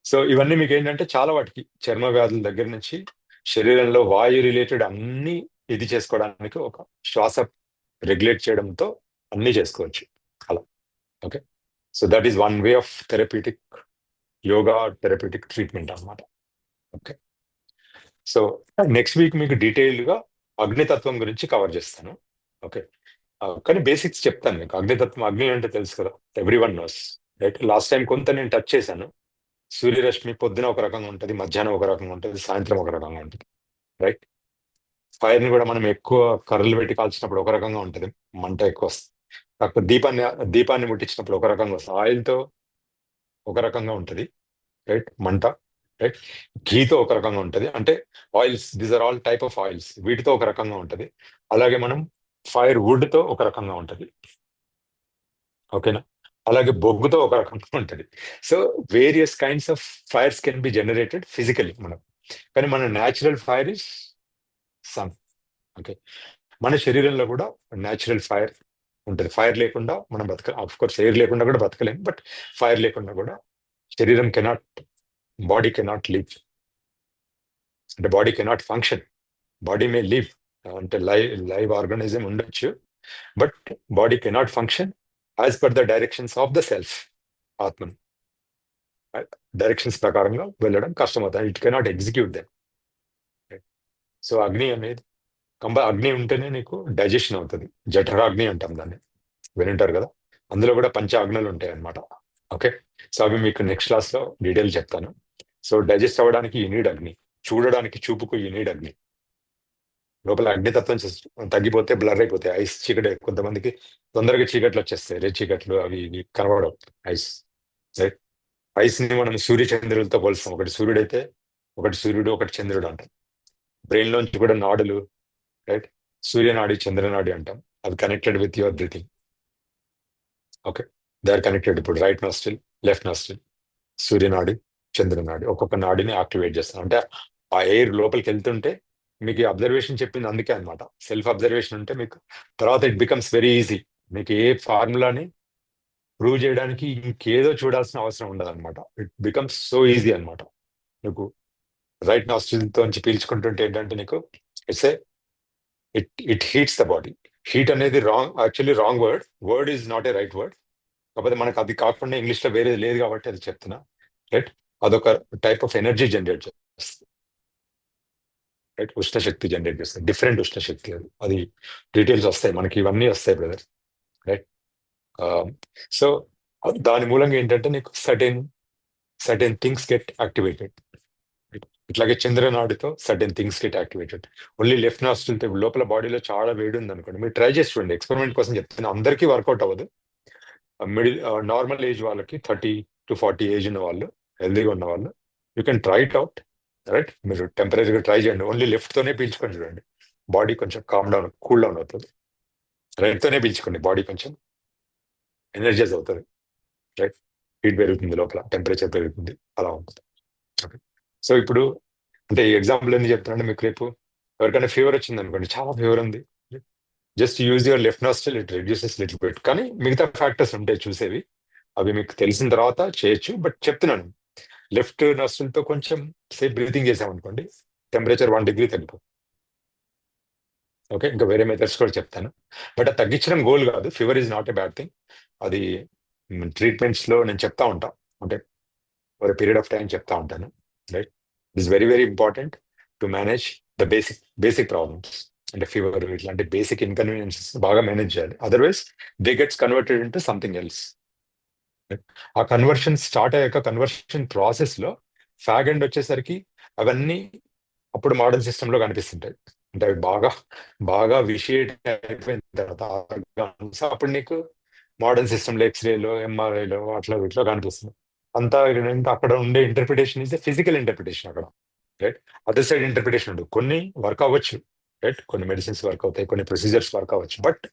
So ఇవన్నీ మీకు ఏంటంటే చాలా వాటికి చర్మ వ్యాధుల దగ్గర నుంచి శరీరంలో వాయు రిలేటెడ్ అన్ని ఇది చేసుకోవడానికి ఒక శ్వాస రెగ్యులేట్ చేయడంతో అన్ని చేసుకోవచ్చు అలా. Okay. So that is one way of therapeutic yoga, therapeutic treatment అన్నమాట. ఓకే. సో నెక్స్ట్ వీక్ మీకు డీటెయిల్డ్ గా అగ్నితత్వం గురించి కవర్ చేస్తాను. ఓకే. కానీ బేసిక్స్ చెప్తాను మీకు. అగ్నితత్వం, అగ్ని అంటే తెలుసు కదా, every one knows. Right. Last time కొంత నేను టచ్ చేశాను. సూర్యరశ్మి పొద్దున ఒక రకంగా ఉంటుంది, మధ్యాహ్నం ఒక రకంగా ఉంటుంది, సాయంత్రం ఒక రకంగా ఉంటుంది. రైట్. ఫైర్ ని కూడా మనం ఎక్కువ కర్రలు పెట్టి కాల్చినప్పుడు ఒక రకంగా ఉంటుంది, మంట ఎక్కువ వస్తుంది. కాకపోతే దీపాన్ని ముట్టించినప్పుడు ఒక రకంగా వస్తుంది. ఆయిల్తో ఒక రకంగా ఉంటుంది, రైట్, మంట. రైట్. ఘీతో ఒక రకంగా ఉంటుంది. అంటే oils, these are all type of oils, వీటితో ఒక రకంగా ఉంటుంది. అలాగే మనం ఫైర్ వుడ్ తో ఒక రకంగా ఉంటుంది. ఓకేనా. అలాగే బొగ్గుతో ఒక రకంగా ఉంటుంది. So various kinds of fires can be generated physically మనం. కానీ మన natural fire is sun. Okay. మన శరీరంలో కూడా న్యాచురల్ ఫైర్ ఉంటుంది. ఫైర్ లేకుండా మనం ఆఫ్ కోర్స్ ఎయిర్ లేకుండా కూడా బతకలేము. బట్ ఫైర్ లేకుండా కూడా శరీరం బాడీ కెనాట్ లివ్. అంటే బాడీ కెనాట్ ఫంక్షన్. బాడీ మే లివ్, అంటే లైవ్ ఆర్గానిజం ఉండొచ్చు, but body cannot function as per the directions of the self. ఆత్మ డైరెక్షన్స్ ప్రకారంగా వెళ్ళడం కష్టమవుతుంది. It cannot execute them. So అగ్ని అనేది అగ్ని ఉంటేనే నీకు డైజెషన్ అవుతుంది. జఠరాగ్ని అంటాం దాన్ని, వినింటారు కదా. అందులో కూడా పంచ అగ్నులు ఉంటాయి అన్నమాట. ఓకే. సో అవి మీకు నెక్స్ట్ క్లాస్ లో డీటెయిల్ చెప్తాను. సో డైజెస్ట్ అవ్వడానికి ఈ నీడ్ అగ్ని, చూడడానికి చూపుకు ఈ నీడ్ అగ్ని. లోపల అగ్నితత్వం తగ్గిపోతే బ్లర్ అయిపోతాయి ఐస్, చీకటి. కొంతమందికి తొందరగా చీకట్లు వచ్చేస్తాయి, రే చీకట్లు, అవి కనబడవు ఐస్. రైట్. ఐస్ ని మనం సూర్యచంద్రులతో పోలుస్తాం. ఒకటి సూర్యుడు అయితే, ఒకటి సూర్యుడు, ఒకటి చంద్రుడు అంటాం. బ్రెయిన్ లోంచి కూడా నాడులు, రైట్, సూర్యనాడి, చంద్రనాడి అంటాం. అవి connected with your breathing. Okay. They are connected. ఇప్పుడు రైట్ నాస్ట్రిల్, లెఫ్ట్ నాస్ట్రిల్, సూర్యనాడి, చంద్రనాడి, ఒక్కొక్క నాడిని యాక్టివేట్ చేస్తాం. అంటే ఆ ఎయిర్ లోపలికి వెళ్తుంటే మీకు అబ్జర్వేషన్ చెప్పింది అందుకే అనమాట. సెల్ఫ్ అబ్జర్వేషన్ ఉంటే మీకు తర్వాత ఇట్ బికమ్స్ వెరీ ఈజీ. మీకు ఏ ఫార్ములాని ప్రూవ్ చేయడానికి ఇంకేదో చూడాల్సిన అవసరం ఉండదు అనమాట. ఇట్ బికమ్స్ సో ఈజీ అనమాట. నీకు రైట్ నాస్ట్రిల్తో నుంచి పీల్చుకుంటుంటే ఏంటంటే నీకు it's it heats the body. Heat అనేది actually wrong word is not a right word. కాకపోతే మనకు అది కాకుండా ఇంగ్లీష్ లో వేరేది లేదు కాబట్టి అది చెప్తున్నా. రైట్, అదొక టైప్ ఆఫ్ ఎనర్జీ జనరేట్ చేస్తుంది. రైట్, ఉష్ణశక్తి జనరేట్ చేస్తుంది, డిఫరెంట్ ఉష్ణశక్తి. అది డీటెయిల్స్ వస్తాయి మనకి, ఇవన్నీ వస్తాయి బ్రదర్. రైట్, సో దాని మూలంగా ఏంటంటే నీకు సర్టెన్ థింగ్స్ గెట్ యాక్టివేటెడ్. ఇట్లాగే చంద్రనాడితో certain things get activated. Only left నాస్ట్రిల్తో లోపల బాడీలో చాలా వేడి ఉంది అనుకోండి, మీరు ట్రై చేసి చూడండి. ఎక్స్పెరిమెంట్ కోసం చెప్తున్నా, అందరికీ వర్కౌట్ అవ్వదు. నార్మల్ ఏజ్ వాళ్ళకి 30 to 40 ఏజ్ ఉన్న వాళ్ళు, హెల్దీగా ఉన్న వాళ్ళు, you can try it out. Right, మీరు టెంపరేచర్గా ట్రై చేయండి. ఓన్లీ లెఫ్ట్ తోనే పీల్చుకొని చూడండి, బాడీ కొంచెం కూల్ డౌన్ అవుతుంది. రైట్ తోనే పీల్చుకోండి, బాడీ కొంచెం ఎనర్జైజ్ అవుతుంది. రైట్, హీట్ పెరుగుతుంది, లోపల టెంపరేచర్ పెరుగుతుంది, అలా ఉంటుంది. ఓకే, సో ఇప్పుడు అంటే ఈ ఎగ్జాంపుల్ ఎందుకు చెప్తున్నానంటే, మీకు రేపు ఎవరికైనా ఫీవర్ వచ్చింది అనుకోండి, చాలా ఫీవర్ ఉంది, just use your left nostril, it reduces little bit. కానీ మిగతా ఫ్యాక్టర్స్ ఉంటాయి చూసేవి, అవి మీకు తెలిసిన తర్వాత చేయొచ్చు. బట్ చెప్తున్నాను, లెఫ్ట్ నాస్ట్రిల్తో కొంచెం సేఫ్ బ్రీతింగ్ చేసామనుకోండి, టెంపరేచర్ 1 degree తగ్గిపోతుంది. ఓకే, ఇంకా వేరే మెథడ్స్ కూడా చెప్తాను. బట్ అది తగ్గించడం గోల్ కాదు. Fever is not a bad thing. అది ట్రీట్మెంట్స్ లో నేను చెప్తా ఉంటా, అంటే ఒక పీరియడ్ ఆఫ్ టైం చెప్తా ఉంటాను. Right, it is very very important to manage the basic problems. అంటే ఫీవర్ ఇట్లాంటి బేసిక్ ఇన్కన్వీనియన్సెస్ బాగా మేనేజ్ చేయాలి. Otherwise they gets converted into something else. ఆ కన్వర్షన్ స్టార్ట్ అయ్యాక, కన్వర్షన్ ప్రాసెస్ లో ఫ్యాగ్ ఎండ్ వచ్చేసరికి అవన్నీ అప్పుడు మోడర్న్ సిస్టమ్ లో కనిపిస్తుంటాయి. అంటే అవి బాగా విషియేట్ అయిపోయిన తర్వాత అప్పుడు నీకు మోడర్న్ సిస్టమ్ లో ఎక్స్రేలో, ఎంఆర్ఐలో అట్లా వీటిలో కనిపిస్తుంది. అంతా ఏంటంటే అక్కడ ఉండే ఇంటర్ప్రిటేషన్ ఇస్ ఫిజికల్ ఇంటర్ప్రిటేషన్ అక్కడ. రైట్, అదర్ సైడ్ ఇంటర్ప్రిటేషన్ ఉండదు. కొన్ని వర్క్ అవ్వచ్చు, రైట్, కొన్ని మెడిసిన్స్ వర్క్ అవుతాయి, కొన్ని ప్రొసీజర్స్ వర్క్ అవ్వచ్చు. But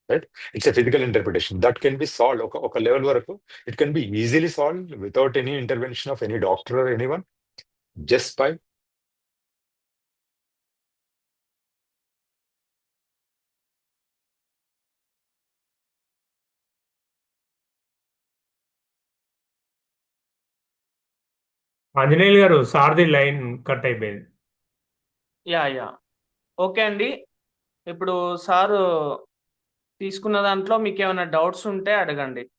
right, it's a physical interpretation that can be solve. ఒక లెవెల్ వరకు it can be easily solve without any intervention of any doctor or anyone, just by Anjaneyulu garu, సార్ది line cut అయిపోయింది. Yeah okay అండి. ఇప్పుడు sir తీసుకున్న దాంట్లో మీకు ఏమైనా డౌట్స్ ఉంటే అడగండి.